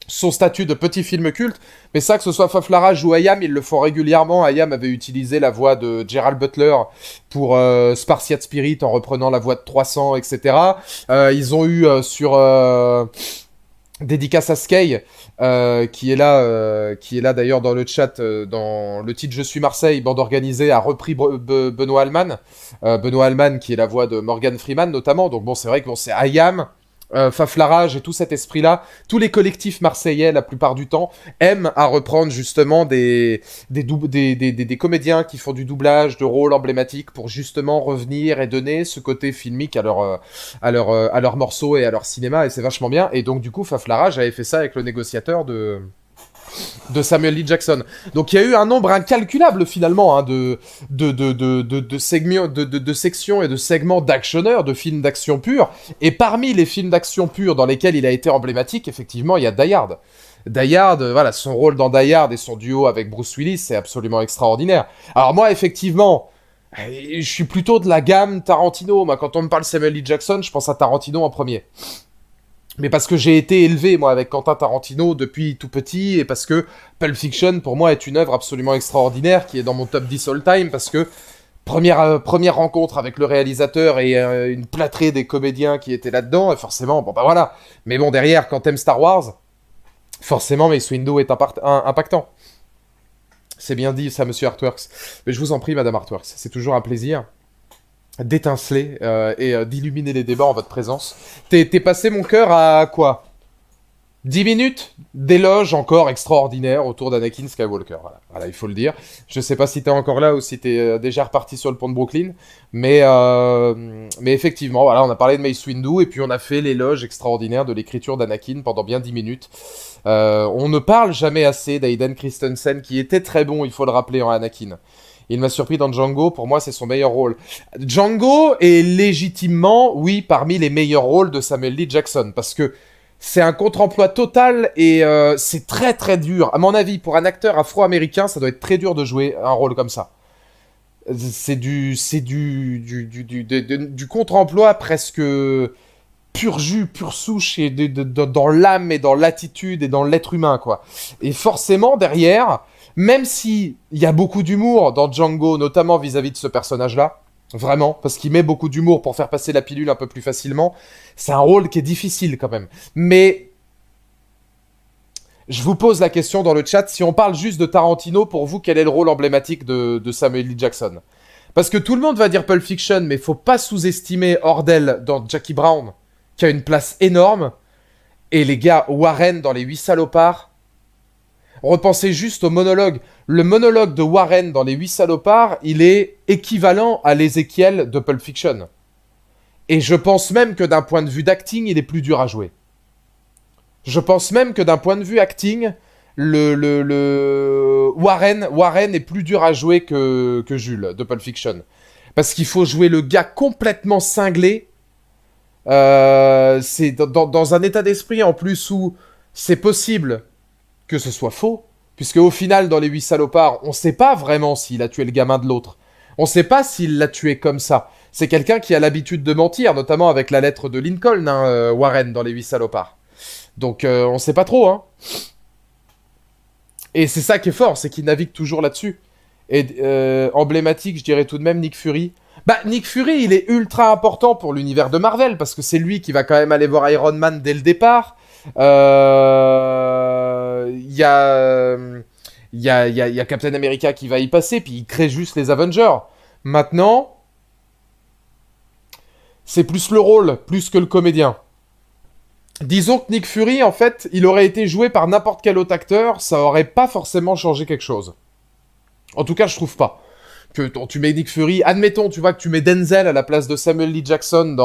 son statut de petit film culte, mais ça, que ce soit Faflarage ou Hayam, ils le font régulièrement. Hayam avait utilisé la voix de Gerald Butler pour Spartiate Spirit en reprenant la voix de 300, etc. Ils ont eu sur Dédicace à Skay, qui est là d'ailleurs dans le chat, dans le titre Je suis Marseille, bande organisée, a repris Benoît Alman. Benoît Alman qui est la voix de Morgan Freeman notamment, donc bon, c'est vrai que c'est Hayam, Faflarage et tout cet esprit-là, tous les collectifs marseillais, la plupart du temps, aiment à reprendre justement des comédiens qui font du doublage de rôles emblématiques pour justement revenir et donner ce côté filmique à leurs morceaux et à leur cinéma, et c'est vachement bien. Et donc du coup, Faflarage avait fait ça avec Le Négociateur de Samuel L. Jackson. Donc il y a eu un nombre incalculable finalement de sections et de segments d'actionneurs, de films d'action pure. Et parmi les films d'action pure dans lesquels il a été emblématique, effectivement, il y a Die Hard. Die Hard, voilà, son rôle dans Die Hard et son duo avec Bruce Willis, c'est absolument extraordinaire. Alors moi, effectivement, je suis plutôt de la gamme Tarantino. Moi, quand on me parle Samuel L. Jackson, je pense à Tarantino en premier. Mais parce que j'ai été élevé, moi, avec Quentin Tarantino depuis tout petit, et parce que Pulp Fiction, pour moi, est une œuvre absolument extraordinaire, qui est dans mon top 10 all-time, parce que première rencontre avec le réalisateur et une plâtrée des comédiens qui étaient là-dedans, et forcément, bon, voilà. Mais bon, derrière, quand t'aimes Star Wars, forcément, Mace Windu est impactant. C'est bien dit, ça, monsieur Artworks. Mais je vous en prie, madame Artworks, c'est toujours un plaisir d'étinceler et d'illuminer les débats en votre présence. T'es passé mon cœur à quoi? 10 minutes d'éloge encore extraordinaire autour d'Anakin Skywalker. Voilà, il faut le dire. Je sais pas si t'es encore là ou si t'es déjà reparti sur le pont de Brooklyn, mais effectivement, voilà, on a parlé de Mace Windu et puis on a fait l'éloge extraordinaire de l'écriture d'Anakin pendant bien 10 minutes. On ne parle jamais assez d'Aiden Christensen qui était très bon, il faut le rappeler, en Anakin. Il m'a surpris dans Django, pour moi c'est son meilleur rôle. Django est légitimement, oui, parmi les meilleurs rôles de Samuel L. Jackson, parce que c'est un contre-emploi total et c'est très très dur. À mon avis, pour un acteur afro-américain, ça doit être très dur de jouer un rôle comme ça. C'est du contre-emploi presque pur jus, pur souche, et dans l'âme et dans l'attitude et dans l'être humain, quoi. Et forcément, derrière, même si il y a beaucoup d'humour dans Django, notamment vis-à-vis de ce personnage-là, vraiment, parce qu'il met beaucoup d'humour pour faire passer la pilule un peu plus facilement, c'est un rôle qui est difficile quand même. Mais je vous pose la question dans le chat, si on parle juste de Tarantino, pour vous, quel est le rôle emblématique de Samuel L. Jackson? Parce que tout le monde va dire Pulp Fiction, mais faut pas sous-estimer Ordell dans Jackie Brown, qui a une place énorme, et les gars, Warren dans Les 8 salopards. Repensez juste au monologue. Le monologue de Warren dans Les 8 salopards, il est équivalent à l'Ézéchiel de Pulp Fiction. Et je pense même que d'un point de vue d'acting, il est plus dur à jouer. Je pense même que d'un point de vue acting, Warren est plus dur à jouer que Jules de Pulp Fiction. Parce qu'il faut jouer le gars complètement cinglé. C'est dans un état d'esprit en plus où c'est possible que ce soit faux. Puisque au final, dans Les 8 salopards, on sait pas vraiment s'il a tué le gamin de l'autre. On sait pas s'il l'a tué comme ça. C'est quelqu'un qui a l'habitude de mentir, notamment avec la lettre de Lincoln, hein, Warren, dans Les 8 salopards. Donc on sait pas trop, hein. Et c'est ça qui est fort, c'est qu'il navigue toujours là-dessus. Et emblématique, je dirais tout de même Nick Fury. Bah, Nick Fury, il est ultra important pour l'univers de Marvel, parce que c'est lui qui va quand même aller voir Iron Man dès le départ. Il y a Captain America qui va y passer, puis il crée juste les Avengers. Maintenant, c'est plus le rôle, plus que le comédien. Disons que Nick Fury, en fait, il aurait été joué par n'importe quel autre acteur, ça aurait pas forcément changé quelque chose. En tout cas, je trouve pas. Que tu mets Nick Fury, admettons, tu vois, que tu mets Denzel à la place de Samuel L. Jackson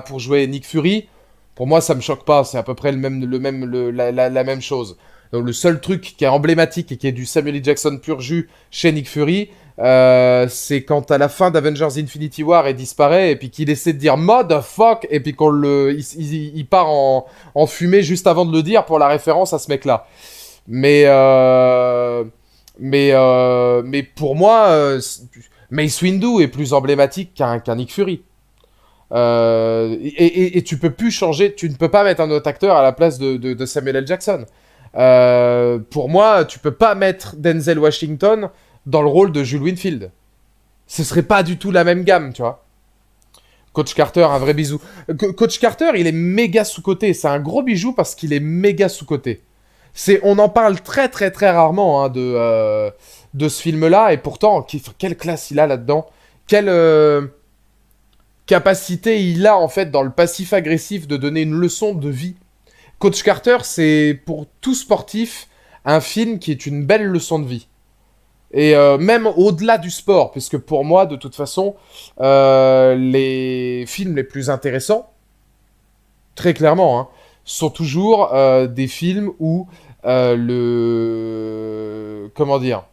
pour jouer Nick Fury, pour moi, ça me choque pas, c'est à peu près la même chose. Donc, le seul truc qui est emblématique et qui est du Samuel L. Jackson pur jus chez Nick Fury, c'est quand à la fin d'Avengers Infinity War il disparaît et puis qu'il essaie de dire motherfuck et puis il part en fumée juste avant de le dire pour la référence à ce mec-là. Mais pour moi, Mace Windu est plus emblématique qu'un Nick Fury. Et tu peux plus changer, tu ne peux pas mettre un autre acteur à la place de Samuel L. Jackson. Pour moi, tu peux pas mettre Denzel Washington dans le rôle de Jules Winfield. Ce serait pas du tout la même gamme, tu vois. Coach Carter, un vrai bisou. Coach Carter, il est méga sous-coté. C'est un gros bijou parce qu'il est méga sous-coté. On en parle très très très rarement hein, de ce film-là, et pourtant, quelle classe il a là-dedans. Quelle capacité il a en fait dans le passif-agressif de donner une leçon de vie. Coach Carter, c'est pour tout sportif un film qui est une belle leçon de vie. Et même au-delà du sport, puisque pour moi, de toute façon, les films les plus intéressants, très clairement, hein, sont toujours des films où comment dire,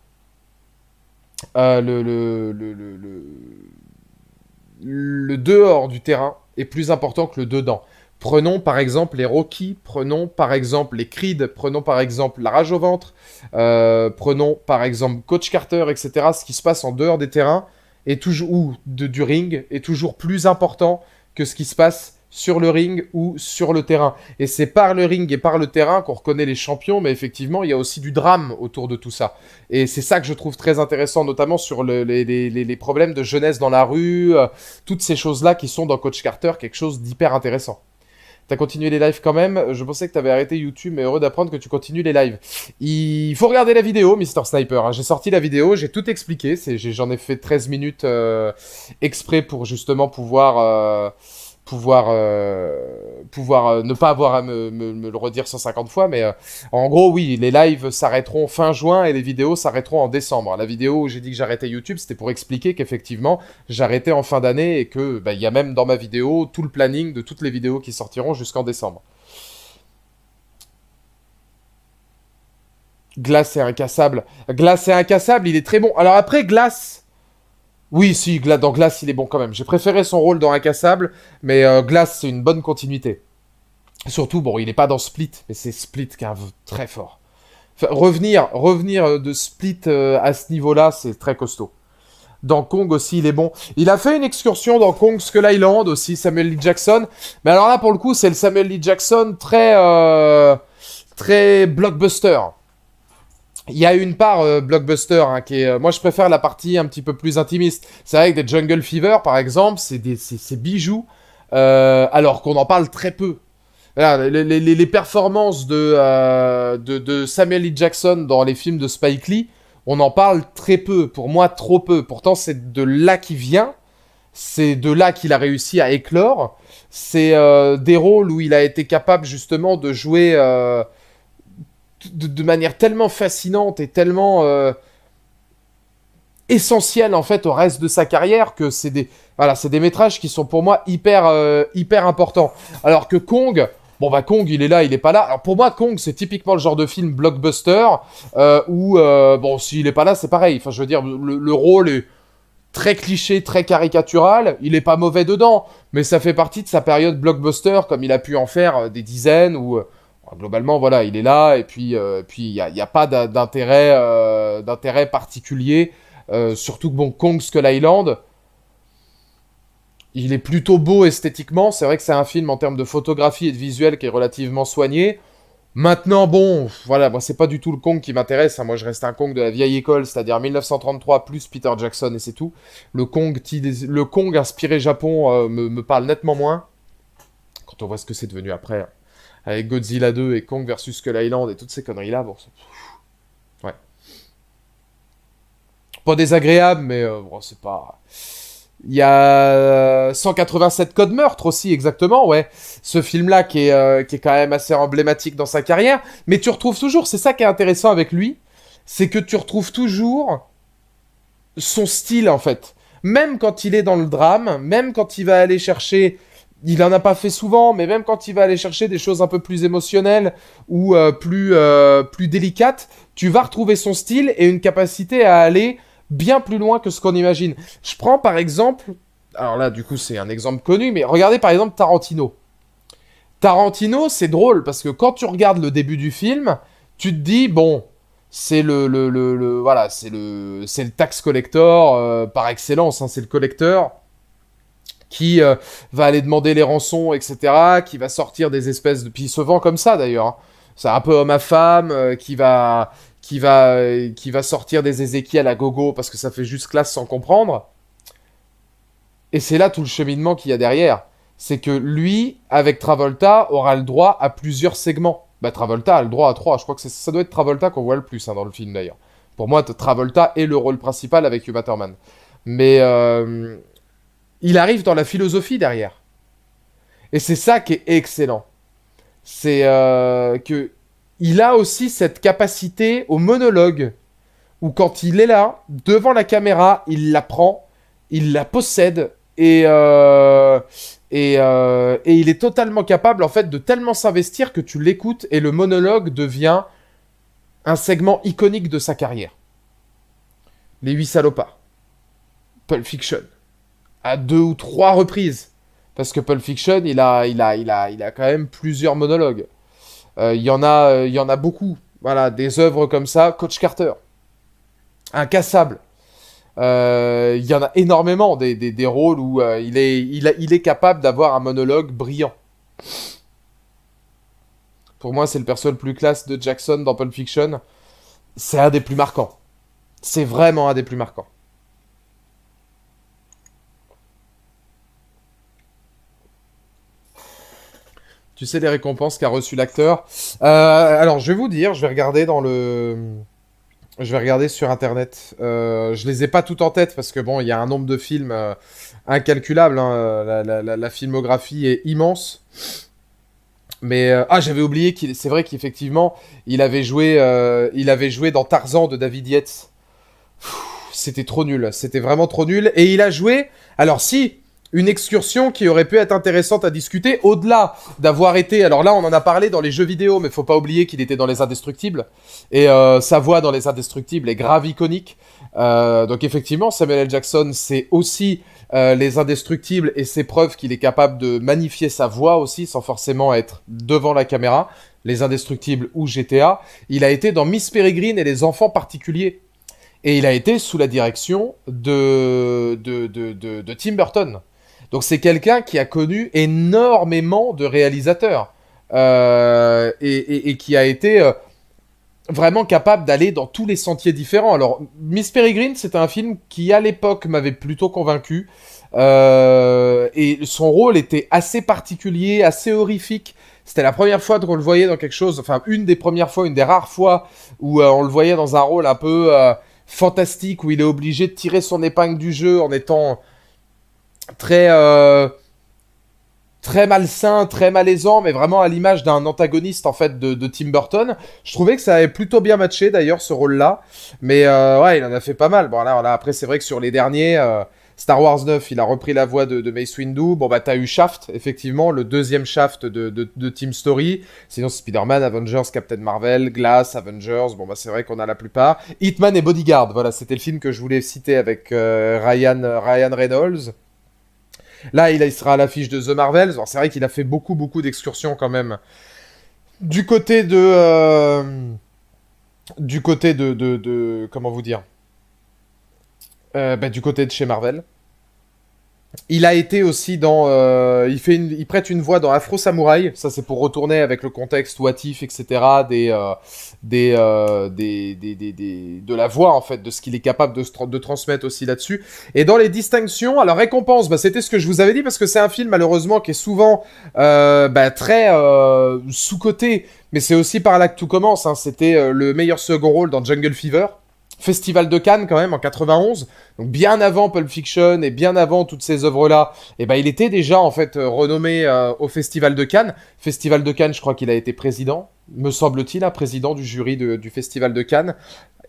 le dehors du terrain est plus important que le dedans. Prenons par exemple les Rocky, prenons par exemple les Creed, prenons par exemple La Rage au ventre, prenons par exemple Coach Carter, etc. Ce qui se passe en dehors des terrains du ring est toujours plus important que ce qui se passe sur le ring ou sur le terrain. Et c'est par le ring et par le terrain qu'on reconnaît les champions, mais effectivement, il y a aussi du drame autour de tout ça. Et c'est ça que je trouve très intéressant, notamment sur les problèmes de jeunesse dans la rue, toutes ces choses-là qui sont dans Coach Carter, quelque chose d'hyper intéressant. T'as continué les lives quand même. Je pensais que t'avais arrêté YouTube, mais heureux d'apprendre que tu continues les lives. Il faut regarder la vidéo, Mister Sniper. Hein. J'ai sorti la vidéo, j'ai tout expliqué. J'en ai fait 13 minutes exprès pour justement pouvoir pouvoir ne pas avoir à me le redire 150 fois, mais en gros, oui, les lives s'arrêteront fin juin et les vidéos s'arrêteront en décembre. La vidéo où j'ai dit que j'arrêtais YouTube, c'était pour expliquer qu'effectivement, j'arrêtais en fin d'année et que bah, y a même dans ma vidéo tout le planning de toutes les vidéos qui sortiront jusqu'en décembre. Glace et incassable. Glace et incassable, il est très bon. Alors après, Glace... Oui, si, dans Glace, il est bon quand même. J'ai préféré son rôle dans Incassable, mais Glace, c'est une bonne continuité. Surtout, bon, il est pas dans Split, mais c'est Split qui est très fort. Enfin, revenir de Split à ce niveau-là, c'est très costaud. Dans Kong aussi, il est bon. Il a fait une excursion dans Kong Skull Island aussi, Samuel L. Jackson. Mais alors là, pour le coup, c'est le Samuel L. Jackson très blockbuster. Il y a une part blockbuster hein, qui est... moi, je préfère la partie un petit peu plus intimiste. C'est vrai que des Jungle Fever, par exemple, c'est bijoux, alors qu'on en parle très peu. Voilà, les performances de Samuel L. Jackson dans les films de Spike Lee, on en parle très peu. Pour moi, trop peu. Pourtant, c'est de là qu'il vient. C'est de là qu'il a réussi à éclore. C'est des rôles où il a été capable, justement, de jouer... de manière tellement fascinante et tellement essentielle en fait au reste de sa carrière que c'est des métrages qui sont pour moi hyper importants. Alors que Kong, bon bah Kong il est là, il est pas là. Alors pour moi Kong c'est typiquement le genre de film blockbuster où bon s'il est pas là c'est pareil. Enfin je veux dire le rôle est très cliché, très caricatural, il est pas mauvais dedans, mais ça fait partie de sa période blockbuster comme il a pu en faire des dizaines ou globalement, voilà, il est là, et puis il y a pas d'intérêt particulier. Surtout que, bon, Kong Skull Island, il est plutôt beau esthétiquement. C'est vrai que c'est un film en termes de photographie et de visuel qui est relativement soigné. Maintenant, bon, voilà, moi, c'est pas du tout le Kong qui m'intéresse. Hein. Moi, je reste un Kong de la vieille école, c'est-à-dire 1933 plus Peter Jackson, et c'est tout. Le Kong inspiré Japon me parle nettement moins. Quand on voit ce que c'est devenu après, avec Godzilla 2 et Kong versus Skull Island et toutes ces conneries-là, bon, ouais. Pas désagréable, mais bon, c'est pas... Il y a 187 codes meurtres aussi, exactement, ouais. Ce film-là qui est quand même assez emblématique dans sa carrière, mais tu retrouves toujours, c'est ça qui est intéressant avec lui, c'est que tu retrouves toujours son style, en fait. Même quand il est dans le drame, même quand il va aller chercher... Il en a pas fait souvent, mais même quand il va aller chercher des choses un peu plus émotionnelles ou plus délicates, tu vas retrouver son style et une capacité à aller bien plus loin que ce qu'on imagine. Je prends par exemple, alors là du coup c'est un exemple connu, mais regardez par exemple Tarantino. Tarantino c'est drôle parce que quand tu regardes le début du film, tu te dis bon, c'est voilà, c'est le tax collector par excellence, hein, c'est le collecteur qui va aller demander les rançons, etc., qui va sortir des espèces de... Puis il se vend comme ça, d'ailleurs. Hein. C'est un peu homme à femme, qui va sortir des Ézéchiel à gogo, parce que ça fait juste classe sans comprendre. Et c'est là tout le cheminement qu'il y a derrière. C'est que lui, avec Travolta, aura le droit à plusieurs segments. Bah, Travolta a le droit à 3. Je crois que ça doit être Travolta qu'on voit le plus hein, dans le film, d'ailleurs. Pour moi, Travolta est le rôle principal avec Uma Thurman. Mais... il arrive dans la philosophie derrière. Et c'est ça qui est excellent. C'est que il a aussi cette capacité au monologue, où quand il est là, devant la caméra, il la prend, il la possède, et il est totalement capable, en fait, de tellement s'investir que tu l'écoutes, et le monologue devient un segment iconique de sa carrière. Les 8 salopards. Pulp Fiction. À 2 ou 3 reprises. Parce que Pulp Fiction, il a quand même plusieurs monologues. Il y en a beaucoup. Voilà, des œuvres comme ça. Coach Carter. Incassable. Il y en a énormément des rôles où il est capable d'avoir un monologue brillant. Pour moi, c'est le perso le plus classe de Jackson dans Pulp Fiction. C'est un des plus marquants. C'est vraiment un des plus marquants. Tu sais les récompenses qu'a reçu l'acteur. Alors, je vais vous dire, je vais regarder sur internet. Je les ai pas toutes en tête parce que bon, il y a un nombre de films incalculable. Hein. La filmographie est immense. Mais j'avais oublié qu'il, c'est vrai qu'effectivement, il avait joué dans Tarzan de David Yates. C'était trop nul, c'était vraiment trop nul. Et il a joué, alors si, une excursion qui aurait pu être intéressante à discuter, au-delà d'avoir été, alors là on en a parlé dans les jeux vidéo, mais faut pas oublier qu'il était dans Les Indestructibles, et sa voix dans Les Indestructibles est grave iconique. Donc effectivement, Samuel L. Jackson, c'est aussi Les Indestructibles, et c'est preuve qu'il est capable de magnifier sa voix aussi, sans forcément être devant la caméra. Les Indestructibles ou GTA. Il a été dans Miss Peregrine et les enfants particuliers. Et il a été sous la direction de Tim Burton. Donc c'est quelqu'un qui a connu énormément de réalisateurs. Et qui a été vraiment capable d'aller dans tous les sentiers différents. Alors, Miss Peregrine, c'était un film qui, à l'époque, m'avait plutôt convaincu. Et son rôle était assez particulier, assez horrifique. C'était la première fois qu'on le voyait dans quelque chose, enfin, une des premières fois, une des rares fois où on le voyait dans un rôle un peu fantastique, où il est obligé de tirer son épingle du jeu en étant très... très malsain, très malaisant, mais vraiment à l'image d'un antagoniste en fait de Tim Burton. Je trouvais que ça avait plutôt bien matché d'ailleurs ce rôle-là, mais ouais, il en a fait pas mal. Bon là après c'est vrai que sur les derniers, Star Wars 9, il a repris la voix de Mace Windu. Bon bah t'as eu Shaft, effectivement, le deuxième Shaft de Team Story. Sinon Spider-Man, Avengers, Captain Marvel, Glass, Avengers. Bon bah c'est vrai qu'on a la plupart. Hitman et Bodyguard, voilà, c'était le film que je voulais citer avec Ryan Reynolds. Là, il sera à l'affiche de The Marvels. C'est vrai qu'il a fait beaucoup d'excursions quand même. Du côté de comment vous dire du côté de chez Marvel. Il a été aussi dans... il prête une voix dans Afro Samurai. Ça, c'est pour retourner avec le contexte What If, etc. De la voix, en fait, de ce qu'il est capable de transmettre aussi là-dessus. Et dans les distinctions, alors récompense, c'était ce que je vous avais dit, parce que c'est un film, malheureusement, qui est souvent très sous-coté. Mais c'est aussi par là que tout commence. Hein. C'était le meilleur second rôle dans Jungle Fever. Festival de Cannes quand même en 91, donc bien avant Pulp Fiction et bien avant toutes ces œuvres-là, et il était déjà en fait renommé au Festival de Cannes. Festival de Cannes, je crois qu'il a été président, me semble-t-il, président du jury du Festival de Cannes.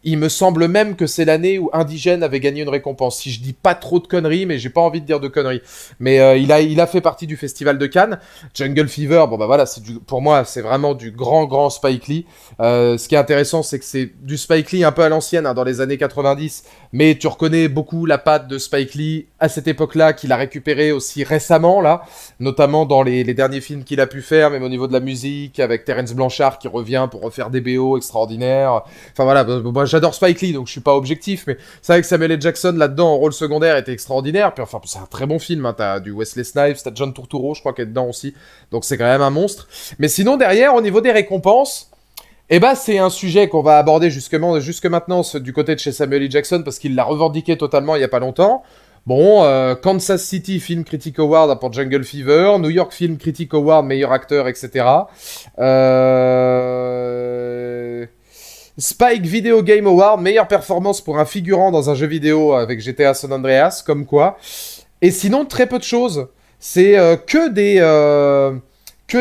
Il me semble même que c'est l'année où Indigène avait gagné une récompense. Si je dis pas trop de conneries, mais j'ai pas envie de dire de conneries. Mais il a fait partie du Festival de Cannes. Jungle Fever, voilà, pour moi, c'est vraiment du grand Spike Lee. Ce qui est intéressant, c'est que c'est du Spike Lee un peu à l'ancienne, dans les années 90. Mais tu reconnais beaucoup la patte de Spike Lee à cette époque-là, qu'il a récupéré aussi récemment, là. Notamment dans les derniers films qu'il a pu faire, même au niveau de la musique, avec Terence Blanchard qui revient pour refaire des BO extraordinaires. Enfin voilà, moi j'adore Spike Lee, donc je suis pas objectif, mais c'est vrai que Samuel L. Jackson là-dedans en rôle secondaire était extraordinaire. Puis enfin, c'est un très bon film, hein. T'as du Wesley Snipes, t'as John Turturro, je crois, qui est dedans aussi, donc c'est quand même un monstre. Mais sinon derrière, au niveau des récompenses, c'est un sujet qu'on va aborder jusque maintenant du côté de chez Samuel L. Jackson, parce qu'il l'a revendiqué totalement il y a pas longtemps. Bon, Kansas City Film Critic Award pour Jungle Fever, New York Film Critic Award meilleur acteur, etc. Spike Video Game Award, meilleure performance pour un figurant dans un jeu vidéo avec GTA San Andreas, comme quoi. Et sinon, très peu de choses. C'est que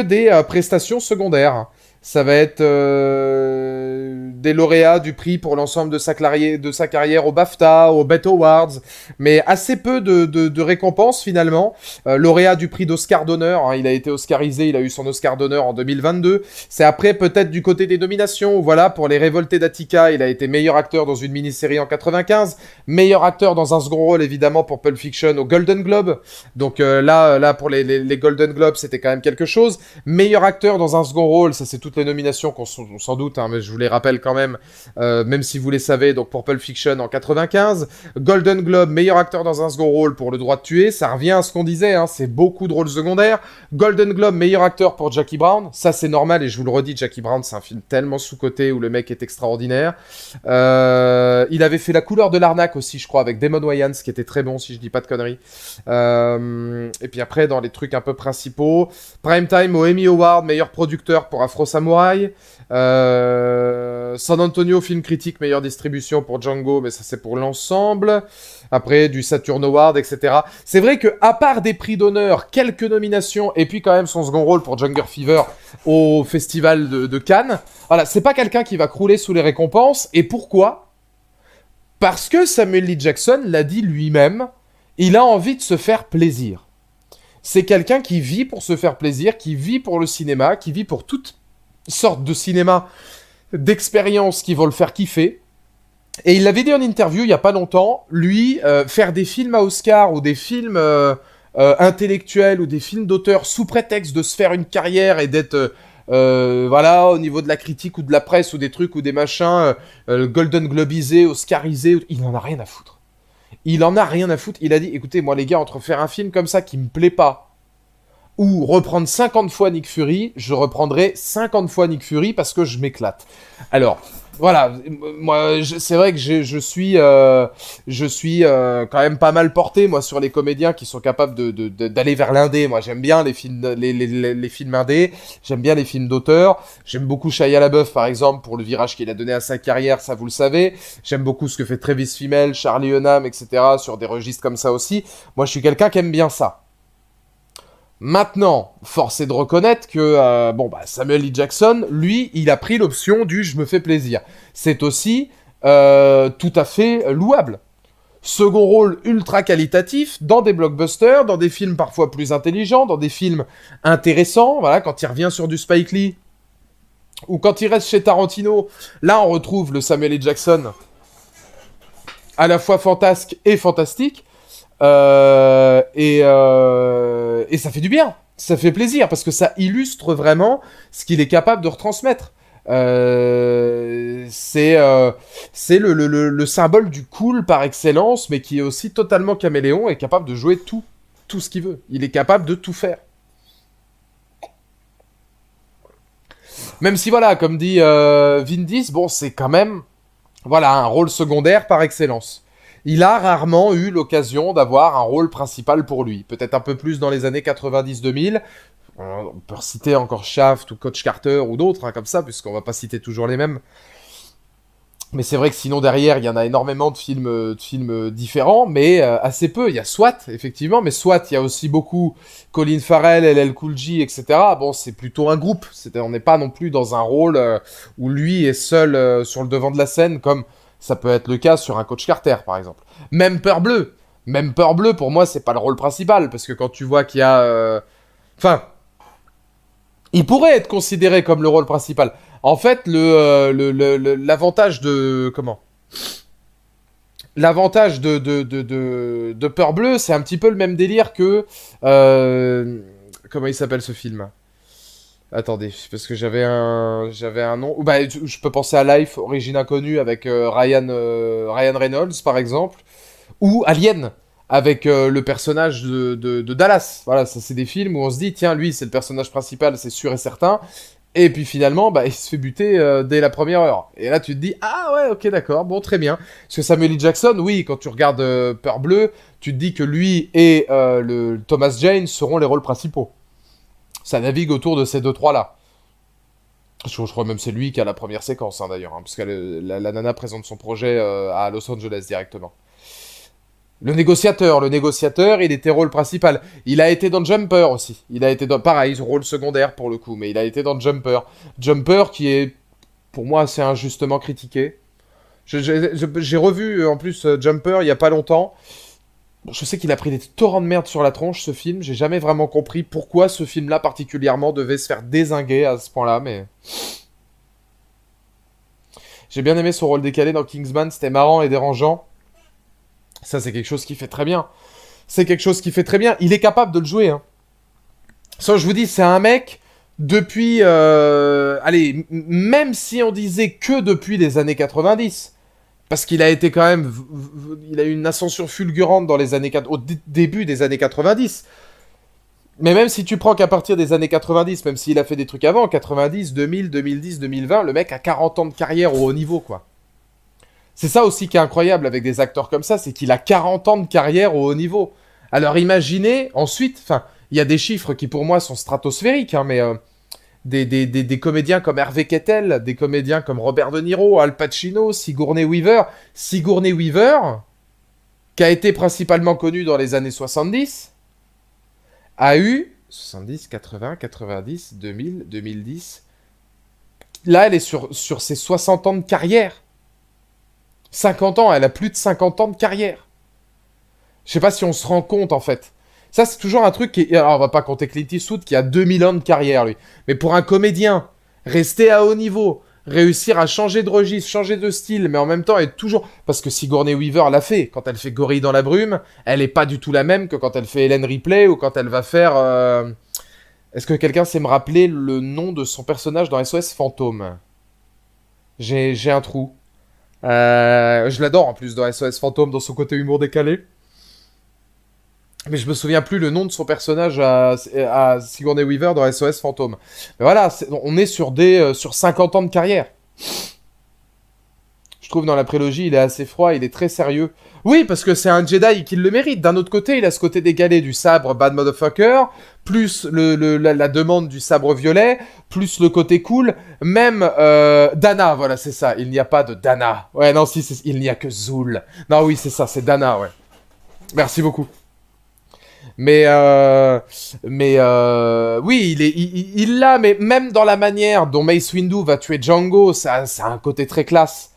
des prestations secondaires. Ça va être des lauréats du prix pour l'ensemble de sa carrière au BAFTA, au BET Awards, mais assez peu de récompenses finalement. Lauréat du prix d'Oscar d'honneur, hein, il a été oscarisé, il a eu son Oscar d'honneur en 2022. C'est après peut-être du côté des nominations, où, voilà, pour Les Révoltés d'Attica, il a été meilleur acteur dans une mini-série en 95, meilleur acteur dans un second rôle évidemment pour Pulp Fiction au Golden Globe. Donc là pour les Golden Globes, c'était quand même quelque chose. Meilleur acteur dans un second rôle, ça c'est toutes les nominations qu'on s'en doute, hein, mais je vous les rappelle quand même si vous les savez, donc pour Pulp Fiction en 95. Golden Globe, meilleur acteur dans un second rôle pour Le Droit de tuer, ça revient à ce qu'on disait, hein, c'est beaucoup de rôles secondaires. Golden Globe, meilleur acteur pour Jackie Brown, ça c'est normal, et je vous le redis, Jackie Brown c'est un film tellement sous-coté où le mec est extraordinaire. Il avait fait La couleur de l'arnaque aussi, je crois, avec Damon Wayans, qui était très bon si je dis pas de conneries. Et puis après, dans les trucs un peu principaux, Primetime au Emmy Award, meilleur producteur pour Afro Samurai. Samurai. San Antonio, film critique, meilleure distribution pour Django, mais ça c'est pour l'ensemble. Après, du Saturn Award, etc. C'est vrai que, à part des prix d'honneur, quelques nominations, et puis quand même son second rôle pour Django Fever au festival de Cannes, voilà, c'est pas quelqu'un qui va crouler sous les récompenses. Et pourquoi ? Parce que Samuel L. Jackson l'a dit lui-même, il a envie de se faire plaisir. C'est quelqu'un qui vit pour se faire plaisir, qui vit pour le cinéma, qui vit pour toutes sortes de cinéma, d'expériences qui vont le faire kiffer. Et il l'avait dit en interview il y a pas longtemps, lui, faire des films à Oscar ou des films intellectuels ou des films d'auteur sous prétexte de se faire une carrière et d'être... voilà, au niveau de la critique ou de la presse ou des trucs ou des machins, Golden Globisé, Oscarisé, il en a rien à foutre. Il en a rien à foutre. Il a dit, écoutez, moi les gars, entre faire un film comme ça qui me plaît pas, ou reprendre 50 fois Nick Fury, je reprendrai 50 fois Nick Fury parce que je m'éclate. Alors, voilà, moi, c'est vrai que je suis quand même pas mal porté, moi, sur les comédiens qui sont capables d'aller vers l'indé. Moi, j'aime bien les films, les films indés, j'aime bien les films d'auteur. J'aime beaucoup Shia LaBeouf, par exemple, pour le virage qu'il a donné à sa carrière, ça vous le savez. J'aime beaucoup ce que fait Travis Fimmel, Charlie Hunnam, etc., sur des registres comme ça aussi. Moi, je suis quelqu'un qui aime bien ça. Maintenant, force est de reconnaître que Samuel L. Jackson, lui, il a pris l'option du « je me fais plaisir ». C'est aussi tout à fait louable. Second rôle ultra qualitatif, dans des blockbusters, dans des films parfois plus intelligents, dans des films intéressants, voilà, quand il revient sur du Spike Lee, ou quand il reste chez Tarantino, là on retrouve le Samuel L. Jackson à la fois fantasque et fantastique. Et ça fait du bien, ça fait plaisir, parce que ça illustre vraiment ce qu'il est capable de retransmettre. C'est le symbole du cool par excellence, mais qui est aussi totalement caméléon et capable de jouer tout ce qu'il veut. Il est capable de tout faire. Même si, voilà, comme dit Vin Diesel, bon, c'est quand même, voilà, un rôle secondaire par excellence. Il a rarement eu l'occasion d'avoir un rôle principal pour lui. Peut-être un peu plus dans les années 90-2000. On peut citer encore Shaft ou Coach Carter ou d'autres, hein, comme ça, puisqu'on va pas citer toujours les mêmes. Mais c'est vrai que sinon, derrière, il y en a énormément de films différents, mais assez peu. Il y a SWAT, effectivement, mais SWAT, il y a aussi beaucoup Colin Farrell, LL Cool J, etc. Bon, c'est plutôt un groupe. On n'est pas non plus dans un rôle où lui est seul sur le devant de la scène, comme... Ça peut être le cas sur un Coach Carter, par exemple. Même Peur Bleue. Même Peur Bleue, pour moi, c'est pas le rôle principal. Parce que quand tu vois qu'il y a... Enfin... il pourrait être considéré comme le rôle principal. En fait, l'avantage de... Comment ? L'avantage de Peur Bleue, c'est un petit peu le même délire que... comment il s'appelle ce film ? Attendez, parce que j'avais un nom. Bah, je peux penser à Life, origine inconnue, avec Ryan Reynolds, par exemple. Ou Alien, avec le personnage de Dallas. Voilà, ça c'est des films où on se dit, tiens, lui, c'est le personnage principal, c'est sûr et certain. Et puis finalement, bah, il se fait buter dès la première heure. Et là, tu te dis, ah ouais, ok, d'accord, bon, très bien. Parce que Samuel L. Jackson, oui, quand tu regardes Peur Bleue, tu te dis que lui et le Thomas Jane seront les rôles principaux. Ça navigue autour de ces deux-trois-là. Je crois même c'est lui qui a la première séquence, hein, d'ailleurs. Hein, parce que la nana présente son projet à Los Angeles directement. Le négociateur, il était rôle principal. Il a été dans Jumper aussi. Il a été dans... Pareil, rôle secondaire pour le coup. Mais il a été dans Jumper. Jumper qui est, pour moi, assez injustement critiqué. J'ai revu, en plus, Jumper il y a pas longtemps. Je sais qu'il a pris des torrents de merde sur la tronche, ce film. J'ai jamais vraiment compris pourquoi ce film-là, particulièrement, devait se faire dézinguer à ce point-là, mais... J'ai bien aimé son rôle décalé dans Kingsman, c'était marrant et dérangeant. Ça, c'est quelque chose qui fait très bien. C'est quelque chose qui fait très bien. Il est capable de le jouer, hein. Ça, je vous dis, c'est un mec, depuis... allez, même si on disait que depuis les années 90... Parce qu'il a été quand même... Il a eu une ascension fulgurante dans les années... au début des années 90. Mais même si tu prends qu'à partir des années 90, même s'il a fait des trucs avant, 90, 2000, 2010, 2020, le mec a 40 ans de carrière au haut niveau, quoi. C'est ça aussi qui est incroyable avec des acteurs comme ça, c'est qu'il a 40 ans de carrière au haut niveau. Alors imaginez, ensuite... Enfin, il y a des chiffres qui pour moi sont stratosphériques, hein, mais... des comédiens comme Harvey Keitel, des comédiens comme Robert De Niro, Al Pacino, Sigourney Weaver. Sigourney Weaver, qui a été principalement connue dans les années 70, a eu 70, 80, 90, 2000, 2010. Là, elle est sur ses 60 ans de carrière. 50 ans, elle a plus de 50 ans de carrière. Je sais pas si on se rend compte, en fait. Ça, c'est toujours un truc qui... Alors, on va pas compter Clint Eastwood, qui a 2000 ans de carrière, lui. Mais pour un comédien, rester à haut niveau, réussir à changer de registre, changer de style, mais en même temps être toujours... Parce que Sigourney Weaver l'a fait. Quand elle fait Gorille dans la brume, elle est pas du tout la même que quand elle fait Ellen Ripley ou quand elle va faire... Est-ce que quelqu'un sait me rappeler le nom de son personnage dans SOS Fantôme? J'ai un trou. Je l'adore en plus dans SOS Fantôme, dans son côté humour décalé. Mais je me souviens plus le nom de son personnage à Sigourney Weaver dans SOS Fantôme. Mais voilà, on est sur 50 ans de carrière. Je trouve dans la prélogie, il est assez froid, il est très sérieux. Oui, parce que c'est un Jedi qui le mérite. D'un autre côté, il a ce côté décalé du sabre bad motherfucker, plus la demande du sabre violet, plus le côté cool. Même Dana, voilà, c'est ça. Il n'y a pas de Dana. Ouais, non, si, il n'y a que Zoul. Non, oui, c'est ça, c'est Dana, ouais. Merci beaucoup. Oui, il l'a, mais même dans la manière dont Mace Windu va tuer Django, ça a un côté très classe.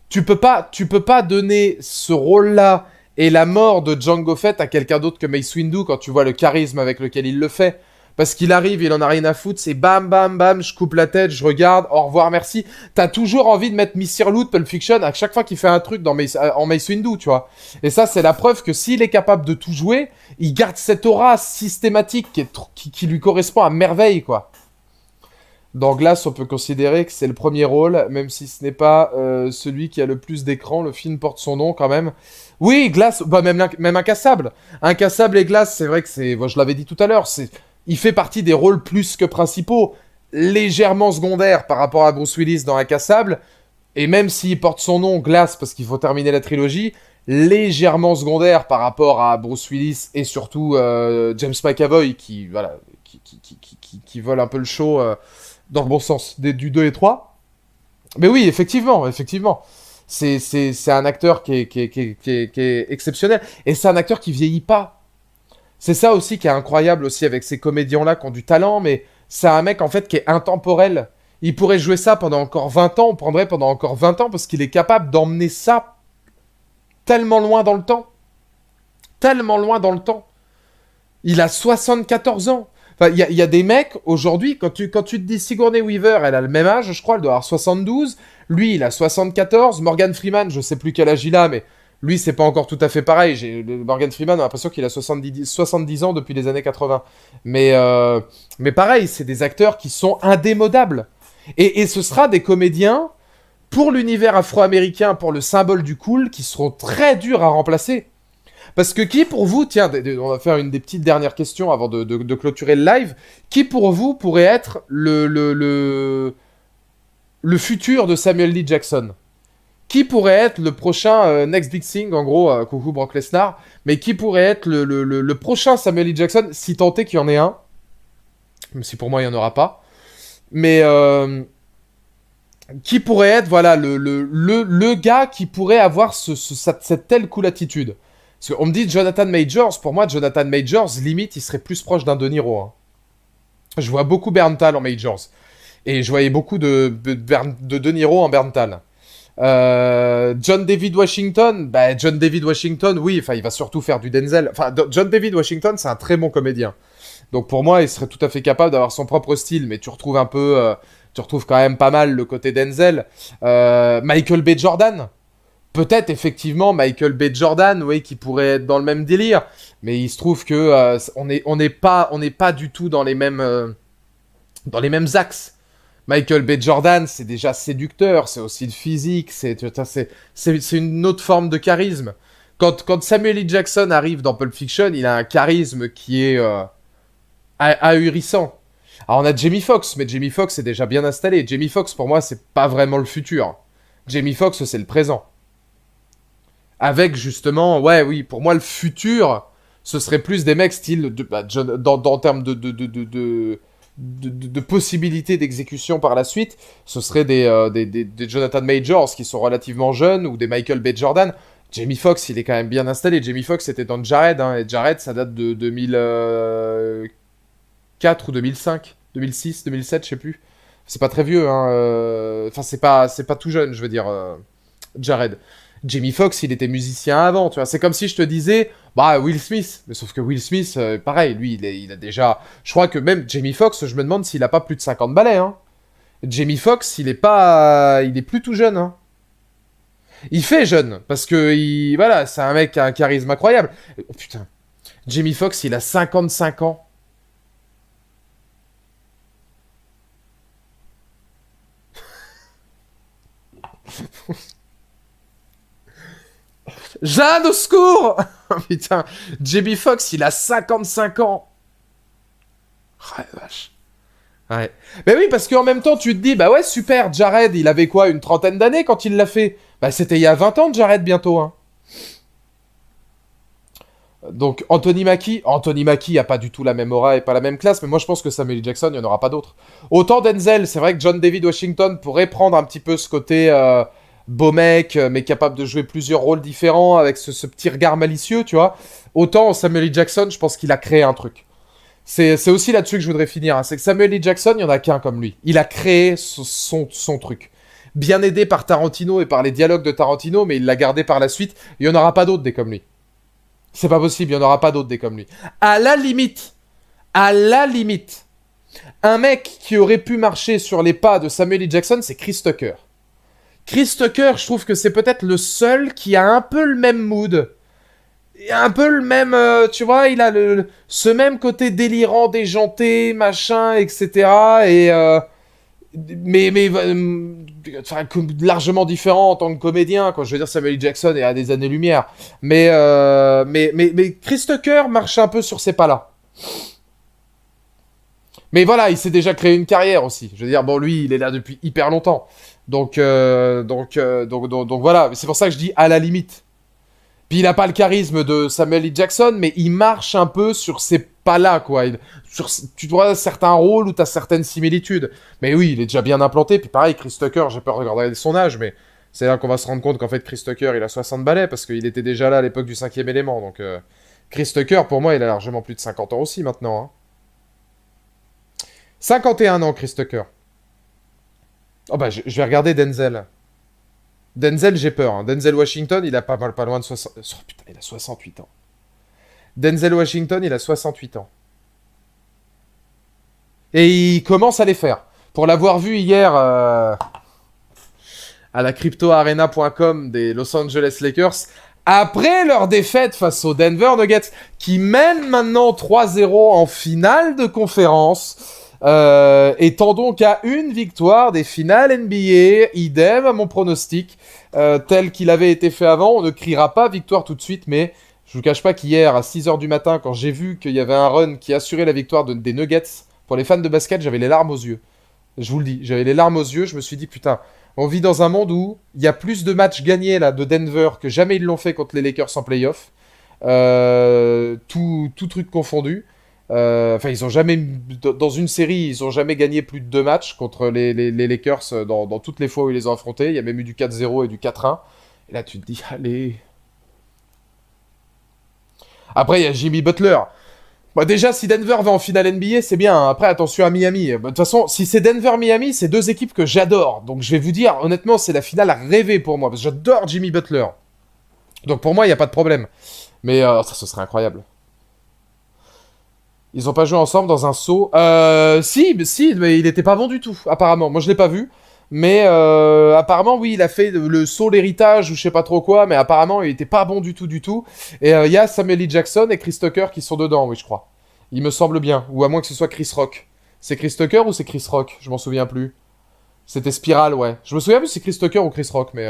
Tu peux pas donner ce rôle-là et la mort de Django Fett à quelqu'un d'autre que Mace Windu quand tu vois le charisme avec lequel il le fait. Parce qu'il arrive, il en a rien à foutre, c'est bam bam bam, je coupe la tête, je regarde, au revoir, merci. T'as toujours envie de mettre Mr. Loot, Pulp Fiction, à chaque fois qu'il fait un truc en Mace Windu, tu vois. Et ça, c'est la preuve que s'il est capable de tout jouer, il garde cette aura systématique qui lui correspond à merveille, quoi. Dans Glass, on peut considérer que c'est le premier rôle, même si ce n'est pas celui qui a le plus d'écran. Le film porte son nom quand même. Oui, Glass, bah même Incassable. Incassable et Glass, c'est vrai que c'est... Bon, je l'avais dit tout à l'heure, il fait partie des rôles plus que principaux, légèrement secondaires par rapport à Bruce Willis dans Incassable. Et même s'il porte son nom, Glass, parce qu'il faut terminer la trilogie, légèrement secondaire par rapport à Bruce Willis et surtout James McAvoy qui, voilà, qui vole un peu le show... dans le bon sens, du 2 et 3. Mais oui, effectivement. C'est un acteur qui est exceptionnel. Et c'est un acteur qui vieillit pas. C'est ça aussi qui est incroyable aussi avec ces comédiens-là qui ont du talent, mais c'est un mec en fait qui est intemporel. Il pourrait jouer ça pendant encore 20 ans, on prendrait pendant encore 20 ans, parce qu'il est capable d'emmener ça tellement loin dans le temps. Tellement loin dans le temps. Il a 74 ans. Enfin, il y a des mecs, aujourd'hui, quand tu te dis Sigourney Weaver, elle a le même âge, je crois, elle doit avoir 72. Lui, il a 74. Morgan Freeman, je sais plus quel âge il a, mais lui, c'est pas encore tout à fait pareil. Morgan Freeman, on a l'impression qu'il a 70 ans depuis les années 80. Mais pareil, c'est des acteurs qui sont indémodables. Et ce sera des comédiens, pour l'univers afro-américain, pour le symbole du cool, qui seront très durs à remplacer. Parce que qui pour vous, tiens, on va faire une des petites dernières questions avant de clôturer le live, qui pour vous pourrait être le futur de Samuel L. Jackson? Qui pourrait être le prochain Next Big Thing, en gros, coucou Brock Lesnar, mais qui pourrait être le prochain Samuel L. Jackson, si tant est qu'il y en ait un, même si pour moi il n'y en aura pas, mais qui pourrait être, voilà, le gars qui pourrait avoir cette telle cool attitude? Parce qu'on me dit Jonathan Majors, pour moi, Jonathan Majors, limite, il serait plus proche d'un De Niro. Hein. Je vois beaucoup Berntal en Majors. Et je voyais beaucoup de De Niro en Berntal. John David Washington, John David Washington, oui, enfin, il va surtout faire du Denzel. Enfin, John David Washington, c'est un très bon comédien. Donc pour moi, il serait tout à fait capable d'avoir son propre style, mais tu retrouves tu retrouves quand même pas mal le côté Denzel. Michael B. Jordan. Peut-être effectivement Michael B. Jordan, oui, qui pourrait être dans le même délire, mais il se trouve que on n'est pas du tout dans les mêmes axes. Michael B. Jordan, c'est déjà séducteur, c'est aussi le physique, c'est une autre forme de charisme. Quand Samuel L. Jackson arrive dans Pulp Fiction, il a un charisme qui est ahurissant. Alors on a Jamie Foxx, mais Jamie Foxx est déjà bien installé. Jamie Foxx, pour moi, c'est pas vraiment le futur. Jamie Foxx, c'est le présent. Avec justement, ouais, oui, pour moi, le futur, ce serait plus des mecs style, en termes de de possibilités d'exécution par la suite, ce serait des Jonathan Majors qui sont relativement jeunes ou des Michael B. Jordan. Jamie Foxx, il est quand même bien installé. Jamie Foxx était dans Jared, hein, et Jared, ça date de 2004 ou 2005, 2006, 2007, je sais plus. C'est pas très vieux, hein. Enfin, c'est pas tout jeune, je veux dire, Jared. Jamie Foxx, il était musicien avant, tu vois. C'est comme si je te disais, bah, Will Smith. Mais sauf que Will Smith, pareil, lui, il a déjà... Je crois que même Jamie Foxx, je me demande s'il a pas plus de 50 balais, hein. Jamie Foxx, il est pas... Il est plus tout jeune, hein. Il fait jeune, parce que, voilà, c'est un mec qui a un charisme incroyable. Oh, putain. Jamie Foxx, il a 55 ans. Jeanne, au secours. Putain, Jamie Foxx, il a 55 ans. Ah, la vache. Ouais. Mais oui, parce qu'en même temps, tu te dis, bah ouais, super, Jared, il avait quoi, une trentaine d'années quand il l'a fait? Bah c'était il y a 20 ans, Jared, bientôt, hein. Donc, Anthony Mackie a pas du tout la même aura et pas la même classe, mais moi je pense que Samuel L. Jackson, il n'y en aura pas d'autres. Autant Denzel, c'est vrai que John David Washington pourrait prendre un petit peu ce côté beau mec, mais capable de jouer plusieurs rôles différents avec ce petit regard malicieux, tu vois. Autant Samuel L. Jackson, je pense qu'il a créé un truc. C'est aussi là-dessus que je voudrais finir, hein. C'est que Samuel L. Jackson, il n'y en a qu'un comme lui. Il a créé son truc. Bien aidé par Tarantino et par les dialogues de Tarantino, mais il l'a gardé par la suite. Il n'y en aura pas d'autres des comme lui. C'est pas possible, il n'y en aura pas d'autres des comme lui. À la limite, un mec qui aurait pu marcher sur les pas de Samuel L. Jackson, c'est Chris Tucker. Chris Tucker, je trouve que c'est peut-être le seul qui a un peu le même mood. Un peu le même, tu vois, il a ce même côté délirant, déjanté, machin, etc. Enfin, largement différent en tant que comédien. Quand je veux dire, Samuel L. Jackson est à des années-lumière. Mais Chris Tucker marche un peu sur ces pas-là. Mais voilà, il s'est déjà créé une carrière aussi. Je veux dire, bon, lui, il est là depuis hyper longtemps. Donc voilà. C'est pour ça que je dis à la limite. Puis il a pas le charisme de Samuel L. Jackson, mais il marche un peu sur ces pas-là, quoi. Tu vois certains rôles où t'as certaines similitudes. Mais oui, il est déjà bien implanté. Puis pareil, Chris Tucker, j'ai peur de regarder son âge, mais c'est là qu'on va se rendre compte qu'en fait, Chris Tucker, il a 60 balais, parce qu'il était déjà là à l'époque du 5e élément. Donc, Chris Tucker, pour moi, il a largement plus de 50 ans aussi, maintenant, hein. 51 ans, Chris Tucker. Oh bah, je vais regarder Denzel. Denzel, j'ai peur, hein. Denzel Washington, il a pas loin de 60... Oh, putain, il a 68 ans. Denzel Washington, il a 68 ans. Et il commence à les faire. Pour l'avoir vu hier à la cryptoarena.com des Los Angeles Lakers, après leur défaite face aux Denver Nuggets, qui mènent maintenant 3-0 en finale de conférence, étant donc à une victoire des finales NBA, idem à mon pronostic, tel qu'il avait été fait avant. On ne criera pas victoire tout de suite, mais je vous cache pas qu'hier, à 6h du matin, quand j'ai vu qu'il y avait un run qui assurait la victoire des Nuggets, pour les fans de basket, j'avais les larmes aux yeux. Je vous le dis, j'avais les larmes aux yeux, je me suis dit, putain, on vit dans un monde où il y a plus de matchs gagnés là de Denver que jamais ils l'ont fait contre les Lakers en playoff. Tout truc confondu. Enfin, ils ont jamais, dans une série, ils ont jamais gagné plus de 2 matchs contre les Lakers dans toutes les fois où ils les ont affrontés. Il y a même eu du 4-0 et du 4-1. Et là, tu te dis, allez. Après, il y a Jimmy Butler. Bah déjà, si Denver va en finale NBA, c'est bien. Après, attention à Miami. Bah, de toute façon, si c'est Denver-Miami, c'est deux équipes que j'adore. Donc, je vais vous dire, honnêtement, c'est la finale à rêver pour moi. Parce que j'adore Jimmy Butler. Donc, pour moi, il n'y a pas de problème. Mais ça, ce serait incroyable. Ils ont pas joué ensemble dans un saut. Si, mais il était pas bon du tout, apparemment. Moi, je l'ai pas vu. Mais apparemment, oui, il a fait le saut l'héritage ou je sais pas trop quoi. Mais apparemment, il était pas bon du tout, du tout. Et il y a Samuel L. Jackson et Chris Tucker qui sont dedans, oui, je crois. Il me semble bien. Ou à moins que ce soit Chris Rock. C'est Chris Tucker ou c'est Chris Rock? Je m'en souviens plus. C'était Spiral, ouais. Je me souviens plus si c'est Chris Tucker ou Chris Rock, mais...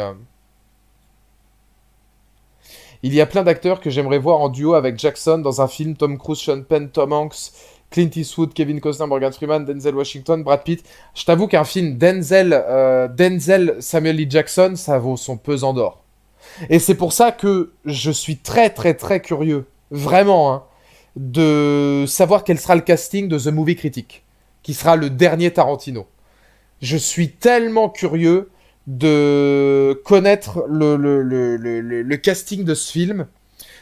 Il y a plein d'acteurs que j'aimerais voir en duo avec Jackson dans un film. Tom Cruise, Sean Penn, Tom Hanks, Clint Eastwood, Kevin Costner, Morgan Freeman, Denzel Washington, Brad Pitt. Je t'avoue qu'un film Denzel, Samuel L. Jackson, ça vaut son pesant d'or. Et c'est pour ça que je suis très très très curieux, vraiment, hein, de savoir quel sera le casting de The Movie Critic, qui sera le dernier Tarantino. Je suis tellement curieux de connaître le casting de ce film.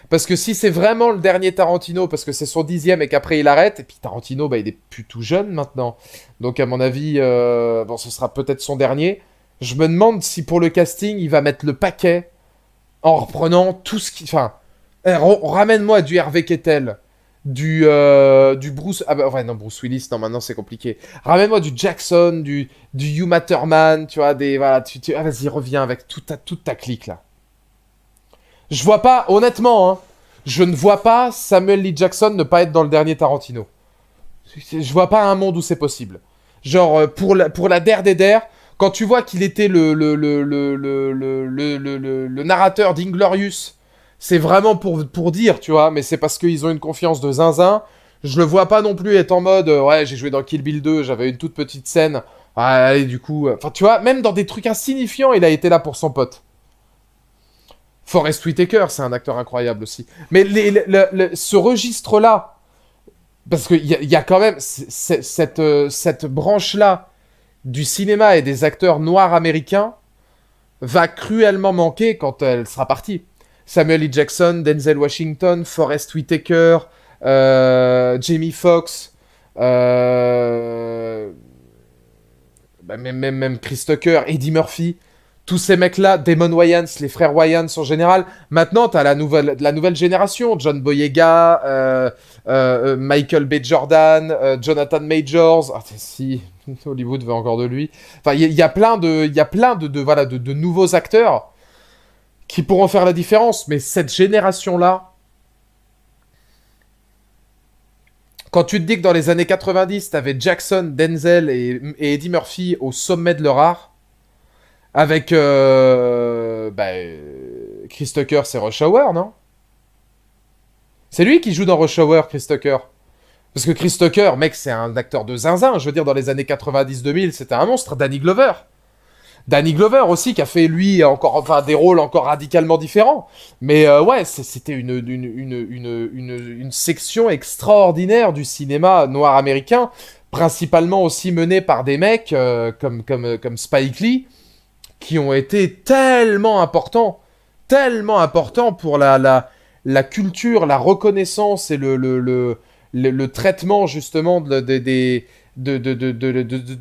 Parce que si c'est vraiment le dernier Tarantino, parce que c'est son 10e et qu'après il arrête, et puis Tarantino, bah, il est plus tout jeune maintenant. Donc à mon avis, bon, ce sera peut-être son dernier. Je me demande si pour le casting, il va mettre le paquet en reprenant tout ce qui... Enfin, ramène-moi du Harvey Keitel, du Bruce... Ah bah ouais, non, Bruce Willis, non, maintenant c'est compliqué. Ramène-moi du Jackson, du Hugh Thurman, tu vois, des... Voilà, ah, vas-y, reviens avec toute ta clique, là. Je vois pas, honnêtement, hein, je ne vois pas Samuel L. Jackson ne pas être dans le dernier Tarantino. Je vois pas un monde où c'est possible. Genre, pour la der des der, quand tu vois qu'il était le narrateur d'Inglorious, c'est vraiment pour dire, tu vois, mais c'est parce qu'ils ont une confiance de zinzin. Je le vois pas non plus être en mode, ouais, j'ai joué dans Kill Bill 2, j'avais une toute petite scène. Ah, allez, du coup, enfin, tu vois, même dans des trucs insignifiants, il a été là pour son pote. Forest Whitaker, c'est un acteur incroyable aussi. Mais ce registre-là, parce qu'il y a quand même cette branche-là du cinéma et des acteurs noirs américains va cruellement manquer quand elle sera partie. Samuel L. Jackson, Denzel Washington, Forest Whitaker, Jamie Foxx, bah même Chris Tucker, Eddie Murphy, tous ces mecs-là, Damon Wayans, les frères Wayans en général. Maintenant, t'as la nouvelle génération, John Boyega, Michael B. Jordan, Jonathan Majors. Ah, si, Hollywood veut encore de lui. Enfin, il y a plein de nouveaux acteurs qui pourront faire la différence. Mais cette génération-là, quand tu te dis que dans les années 90, t'avais Jackson, Denzel et Eddie Murphy au sommet de leur art, avec Chris Tucker, c'est Rush Hour, non? C'est lui qui joue dans Rush Hour, Chris Tucker. Parce que Chris Tucker, mec, c'est un acteur de zinzin. Je veux dire, dans les années 90-2000, c'était un monstre. Danny Glover. Danny Glover aussi, qui a fait, lui, des rôles encore radicalement différents. Mais ouais, c'était une section extraordinaire du cinéma noir américain, principalement aussi menée par des mecs comme Spike Lee, qui ont été tellement importants pour la culture, la reconnaissance et le traitement justement de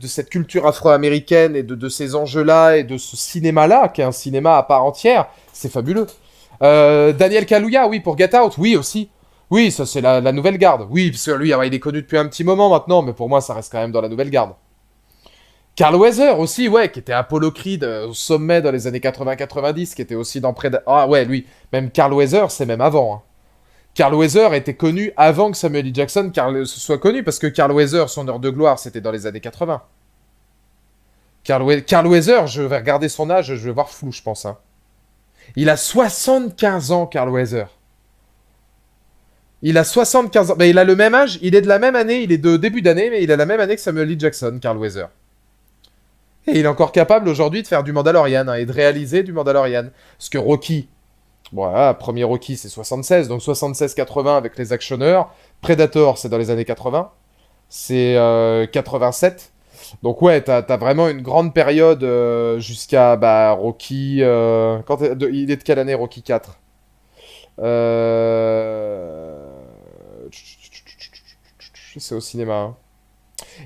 cette culture afro-américaine et de ces enjeux-là et de ce cinéma-là, qui est un cinéma à part entière. C'est fabuleux. Daniel Kaluuya, oui, pour Get Out, oui aussi. Oui, ça c'est la nouvelle garde. Oui, parce que lui, il est connu depuis un petit moment maintenant, mais pour moi, ça reste quand même dans la nouvelle garde. Carl Weathers aussi, ouais, qui était Apollo Creed au sommet dans les années 80-90, qui était aussi dans Ah ouais, lui, même Carl Weathers, c'est même avant. Hein. Carl Weathers était connu avant que Samuel L. Jackson soit connu, parce que Carl Weathers, son heure de gloire, c'était dans les années 80. Carl Weathers, je vais regarder son âge, je vais voir flou, je pense. Hein. Il a 75 ans, Carl Weathers. Il a 75 ans. Mais il a le même âge, il est de la même année, il est de début d'année, mais il a la même année que Samuel L. Jackson, Carl Weathers. Et il est encore capable aujourd'hui de faire du Mandalorian, hein, et de réaliser du Mandalorian. Parce que Rocky, voilà, premier Rocky c'est 76, donc 76-80 avec les actionneurs. Predator c'est dans les années 80, c'est 87. Donc ouais, t'as vraiment une grande période jusqu'à Rocky... il est de quelle année Rocky 4 C'est au cinéma. Hein.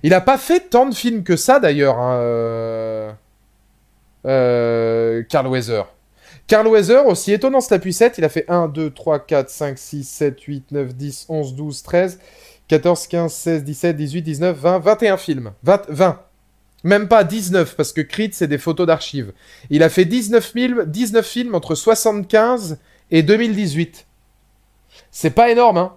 Il a pas fait tant de films que ça, d'ailleurs, hein, Carl Weathers. Carl Weathers, aussi étonnant cela puisse être, il a fait 1, 2, 3, 4, 5, 6, 7, 8, 9, 10, 11, 12, 13, 14, 15, 16, 17, 18, 19, 20, 21 films. 20. Même pas 19, parce que Creed, c'est des photos d'archives. Il a fait 19 films entre 75 et 2018. C'est pas énorme, hein.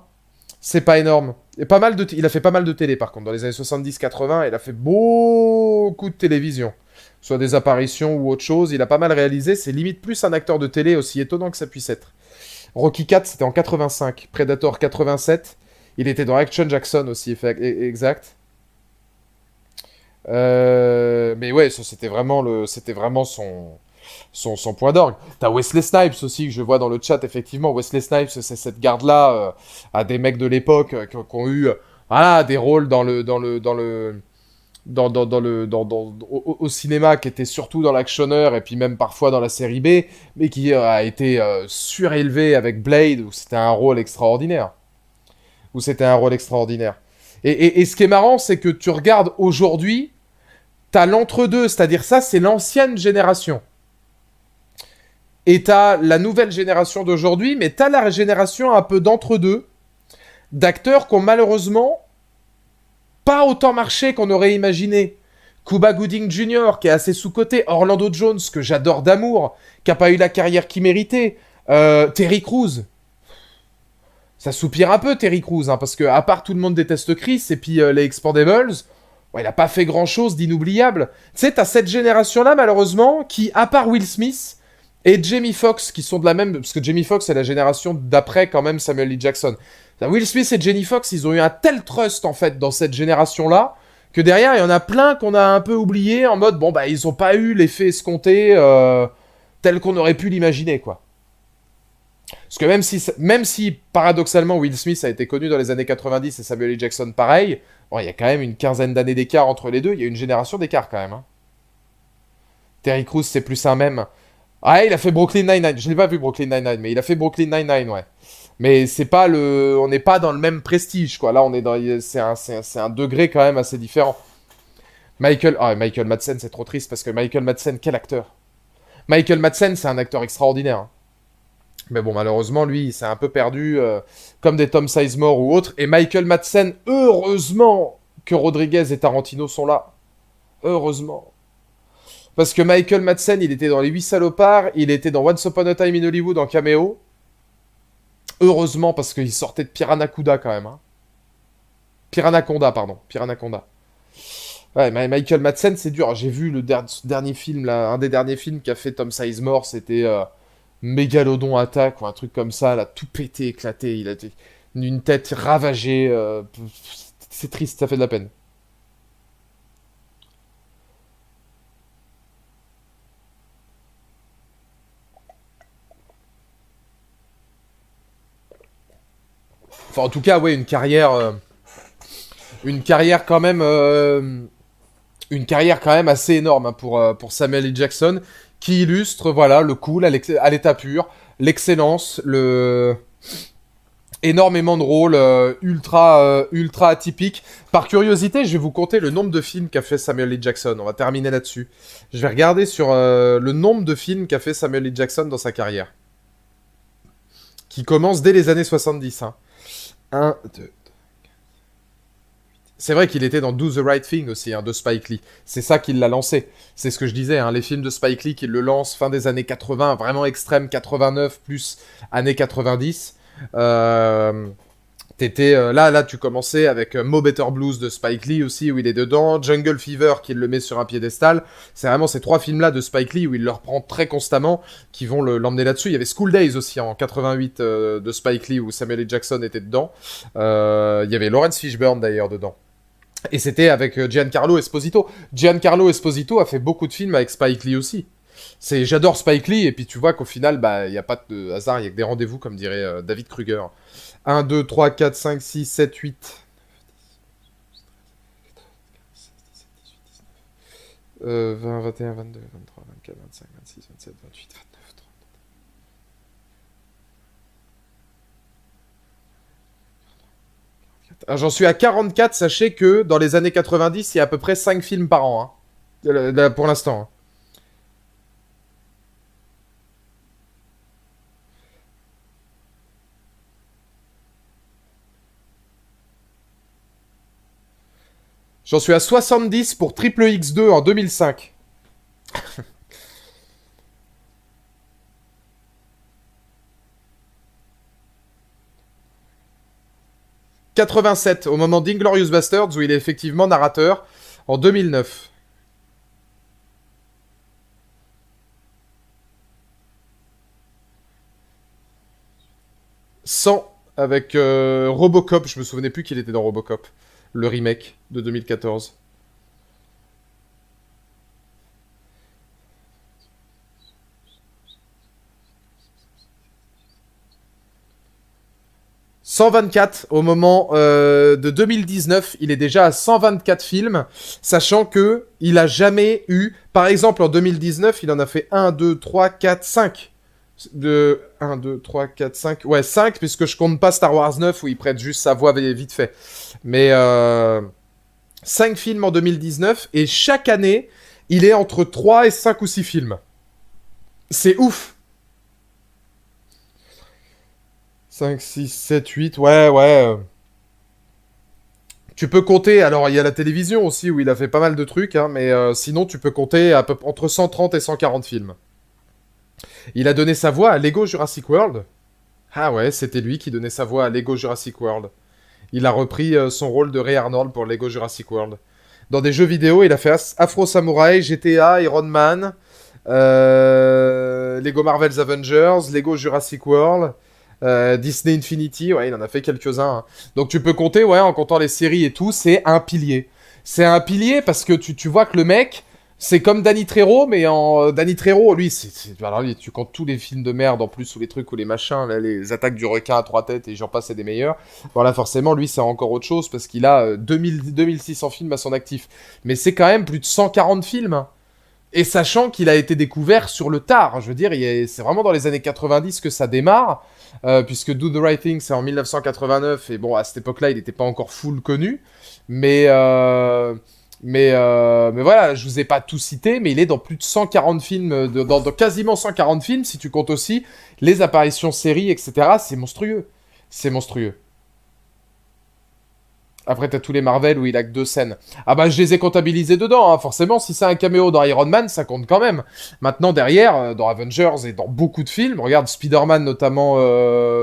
C'est pas énorme. Et il a fait pas mal de télé, par contre. Dans les années 70-80, il a fait beaucoup de télévision. Soit des apparitions ou autre chose. Il a pas mal réalisé. C'est limite plus un acteur de télé, aussi étonnant que ça puisse être. Rocky 4, c'était en 85. Predator 87. Il était dans Action Jackson aussi, exact. Mais ouais, ça, c'était vraiment son point d'orgue. T'as Wesley Snipes aussi, que je vois dans le chat, effectivement. Wesley Snipes, c'est cette garde-là à des mecs de l'époque qui ont eu voilà, des rôles au cinéma qui était surtout dans l'actionneur et puis même parfois dans la série B, mais qui a été surélevé avec Blade où c'était un rôle extraordinaire. Où c'était un rôle extraordinaire. Et ce qui est marrant, c'est que tu regardes aujourd'hui, t'as l'entre-deux, c'est-à-dire ça, c'est l'ancienne génération. Et t'as la nouvelle génération d'aujourd'hui, mais t'as la génération un peu d'entre-deux, d'acteurs qui ont malheureusement pas autant marché qu'on aurait imaginé. Cuba Gooding Jr., qui est assez sous-coté. Orlando Jones, que j'adore d'amour, qui a pas eu la carrière qu'il méritait. Terry Crews. Ça soupire un peu, Terry Crews, hein, parce que à part tout le monde déteste Chris et puis les Expandables, ouais, il a pas fait grand-chose d'inoubliable. Tu sais, t'as cette génération-là, malheureusement, qui, à part Will Smith et Jamie Foxx, qui sont de la même... Parce que Jamie Foxx, c'est la génération d'après, quand même, Samuel L. Jackson. Will Smith et Jamie Foxx, ils ont eu un tel trust, en fait, dans cette génération-là, que derrière, il y en a plein qu'on a un peu oublié, en mode, bon, bah, ils ont pas eu l'effet escompté tel qu'on aurait pu l'imaginer, quoi. Parce que même si paradoxalement Will Smith a été connu dans les années 90 et Samuel L. Jackson pareil, bon, il y a quand même une quinzaine d'années d'écart entre les deux, il y a une génération d'écart quand même. Hein. Terry Crews, c'est plus un même. Ah, il a fait Brooklyn Nine-Nine. Je l'ai pas vu Brooklyn Nine-Nine, mais il a fait Brooklyn Nine-Nine, ouais. Mais c'est pas le, on n'est pas dans le même prestige, quoi. Là, on est dans, c'est un degré quand même assez différent. Michael Madsen, c'est trop triste parce que Michael Madsen, quel acteur. Michael Madsen, c'est un acteur extraordinaire. Hein. Mais bon, malheureusement, lui, il s'est un peu perdu, comme des Tom Sizemore ou autres. Et Michael Madsen, heureusement que Rodriguez et Tarantino sont là. Heureusement. Parce que Michael Madsen, il était dans Les 8 salopards, il était dans Once Upon a Time in Hollywood en caméo. Heureusement, parce qu'il sortait de Piranacuda quand même. Hein. Piranaconda, pardon. Piranaconda. Ouais, Michael Madsen, c'est dur. J'ai vu le dernier film, là, un des derniers films qu'a fait Tom Sizemore, c'était Mégalodon Attack ou un truc comme ça, là, tout pété, éclaté. Il a une tête ravagée. C'est triste, ça fait de la peine. Enfin, en tout cas, ouais, une carrière quand même, une carrière quand même assez énorme hein, pour Samuel L. Jackson, qui illustre, voilà, le cool à l'état pur, l'excellence, énormément de rôles ultra atypiques. Par curiosité, je vais vous compter le nombre de films qu'a fait Samuel L. Jackson. On va terminer là-dessus. Je vais regarder sur le nombre de films qu'a fait Samuel L. Jackson dans sa carrière, qui commence dès les années 70. Hein. 1, 2. C'est vrai qu'il était dans Do the Right Thing aussi, hein, de Spike Lee. C'est ça qui l'a lancé. C'est ce que je disais, hein, les films de Spike Lee qui le lancent fin des années 80, vraiment extrême, 89 plus années 90. Euh, là, tu commençais avec Mo Better Blues de Spike Lee aussi, où il est dedans. Jungle Fever, qui le met sur un piédestal. C'est vraiment ces trois films-là de Spike Lee où il le reprend très constamment, qui vont l'emmener là-dessus. Il y avait School Days aussi en 88 de Spike Lee, où Samuel L. Jackson était dedans. Il y avait Lawrence Fishburne d'ailleurs dedans. Et c'était avec Giancarlo Esposito. Giancarlo Esposito a fait beaucoup de films avec Spike Lee aussi. J'adore Spike Lee, et puis tu vois qu'au final, bah, il n'y a pas de hasard, il y a que des rendez-vous, comme dirait David Kruger. 1, 2, 3, 4, 5, 6, 7, 8. 20, 21, 22, 23, 24, 25, 26, 27, 28, 29, 30. Alors, j'en suis à 44, sachez que dans les années 90, il y a à peu près 5 films par an, hein, pour l'instant. Hein. J'en suis à 70 pour Triple X2 en 2005. 87, au moment d'Inglorious Bastards, où il est effectivement narrateur, en 2009. 100 avec Robocop, je me souvenais plus qu'il était dans Robocop, le remake de 2014. 124 au moment de 2019, il est déjà à 124 films, sachant que il a jamais eu, par exemple en 2019, il en a fait 1, 2, 3, 4, 5. De 1, 2, 3, 4, 5. Ouais, 5, puisque je compte pas Star Wars 9 où il prête juste sa voix vite fait. Mais 5 films en 2019, et chaque année, il est entre 3 et 5 ou 6 films. C'est ouf. 5, 6, 7, 8, ouais. Tu peux compter, alors il y a la télévision aussi où il a fait pas mal de trucs, hein, mais sinon tu peux compter à peu, entre 130 et 140 films. Il a donné sa voix à Lego Jurassic World. Ah ouais, c'était lui qui donnait sa voix à Lego Jurassic World. Il a repris son rôle de Ray Arnold pour Lego Jurassic World. Dans des jeux vidéo, il a fait Afro Samurai, GTA, Iron Man, Lego Marvel's Avengers, Lego Jurassic World, Disney Infinity, ouais, il en a fait quelques-uns. Hein. Donc tu peux compter, ouais, en comptant les séries et tout, c'est un pilier. C'est un pilier parce que tu vois que le mec, c'est comme Danny Trejo, mais en Danny Trejo, lui, alors lui, tu comptes tous les films de merde en plus, ou les trucs, ou les machins, là, les attaques du requin à 3 têtes, et j'en passe, c'est des meilleurs. Voilà, forcément, lui, c'est encore autre chose, parce qu'il a 2600 films à son actif. Mais c'est quand même plus de 140 films. Hein. Et sachant qu'il a été découvert sur le tard, je veux dire, c'est vraiment dans les années 90 que ça démarre, puisque Do the Right Thing, c'est en 1989, et bon, à cette époque-là, il n'était pas encore full connu, mais... Mais voilà, je vous ai pas tout cité, mais il est dans plus de 140 films, dans quasiment 140 films, si tu comptes aussi les apparitions séries, etc. C'est monstrueux. C'est monstrueux. Après, t'as tous les Marvel où il a que 2 scènes. Ah bah, je les ai comptabilisés dedans, hein. Forcément, si c'est un caméo dans Iron Man, ça compte quand même. Maintenant, derrière, dans Avengers et dans beaucoup de films, regarde Spider-Man, notamment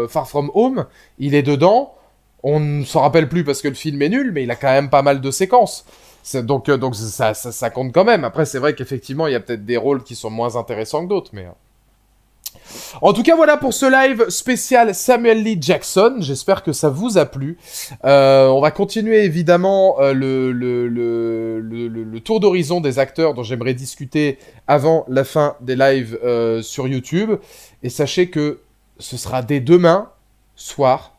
Far From Home, il est dedans. On ne s'en rappelle plus parce que le film est nul, mais il a quand même pas mal de séquences. Donc ça compte quand même. Après, c'est vrai qu'effectivement, il y a peut-être des rôles qui sont moins intéressants que d'autres, mais... En tout cas, voilà pour ce live spécial Samuel L. Jackson. J'espère que ça vous a plu. On va continuer évidemment le tour d'horizon des acteurs dont j'aimerais discuter avant la fin des lives sur YouTube. Et sachez que ce sera dès demain soir.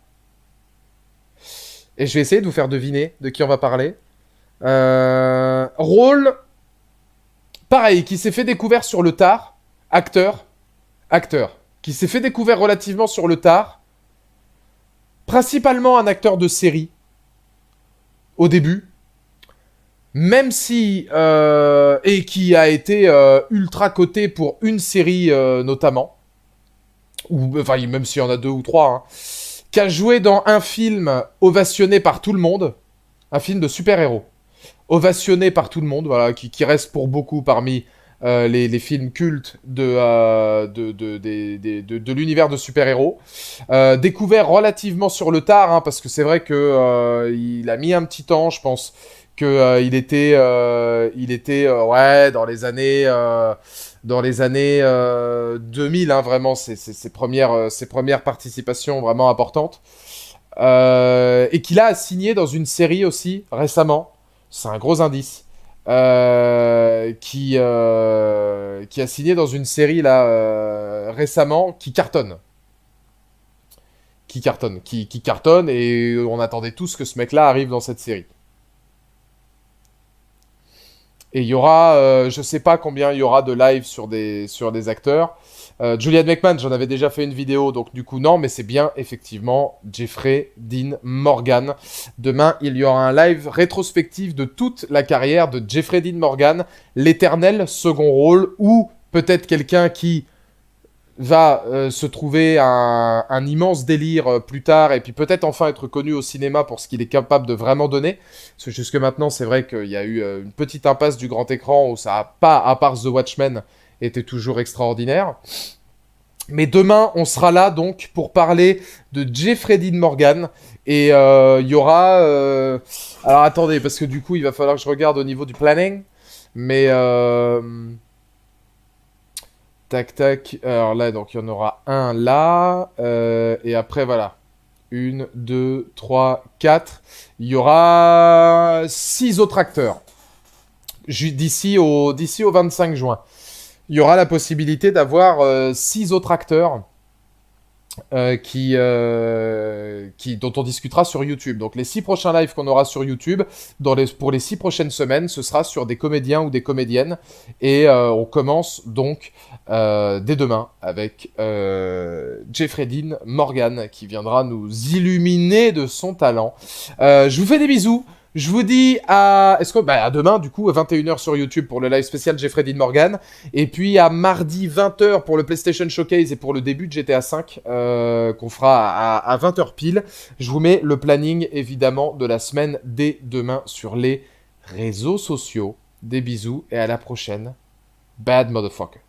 Et je vais essayer de vous faire deviner de qui on va parler. Rôle, pareil, qui s'est fait découvrir sur le tard. Acteur, qui s'est fait découvrir relativement sur le tard. Principalement un acteur de série. Au début. Même si... et qui a été ultra coté pour une série notamment. Ou, enfin, même s'il y en a 2 ou 3. Hein, qui a joué dans un film ovationné par tout le monde. Un film de super-héros. Ovationné par tout le monde, voilà, qui reste pour beaucoup parmi les films cultes de l'univers de super-héros. Découvert relativement sur le tard, hein, parce que c'est vrai que il a mis un petit temps, je pense, que il était ouais, dans les années 2000, hein, vraiment, ses premières participations vraiment importantes. Et qu'il a signé dans une série aussi récemment. C'est un gros indice. Qui a signé dans une série là récemment qui cartonne. Qui cartonne et on attendait tous que ce mec-là arrive dans cette série. Et il y aura, je sais pas combien il y aura de live sur des acteurs. Julian McMahon, j'en avais déjà fait une vidéo, donc du coup non, mais c'est bien effectivement Jeffrey Dean Morgan. Demain, il y aura un live rétrospectif de toute la carrière de Jeffrey Dean Morgan, l'éternel second rôle, ou peut-être quelqu'un qui va se trouver un immense délire plus tard, et puis peut-être enfin être connu au cinéma pour ce qu'il est capable de vraiment donner. Parce que jusque maintenant, c'est vrai qu'il y a eu une petite impasse du grand écran où ça n'a pas, à part The Watchmen, était toujours extraordinaire. Mais demain, on sera là donc pour parler de Jeffrey Dean Morgan. Et il y aura... Alors attendez, parce que du coup, il va falloir que je regarde au niveau du planning. Mais... Tac. Alors là, donc il y en aura un là. Et après, voilà. 1, 2, 3, 4. Il y aura 6 autres acteurs. D'ici au 25 juin. Il y aura la possibilité d'avoir 6 autres acteurs dont on discutera sur YouTube. Donc les 6 prochains lives qu'on aura sur YouTube, pour les 6 prochaines semaines, ce sera sur des comédiens ou des comédiennes. Et on commence donc dès demain avec Jeffrey Dean Morgan qui viendra nous illuminer de son talent. Je vous fais des bisous. Je vous dis à demain, du coup, à 21h sur YouTube pour le live spécial Jeffrey Dean Morgan. Et puis à mardi 20h pour le PlayStation Showcase et pour le début de GTA V qu'on fera à 20h pile. Je vous mets le planning, évidemment, de la semaine dès demain sur les réseaux sociaux. Des bisous et à la prochaine. Bad motherfucker.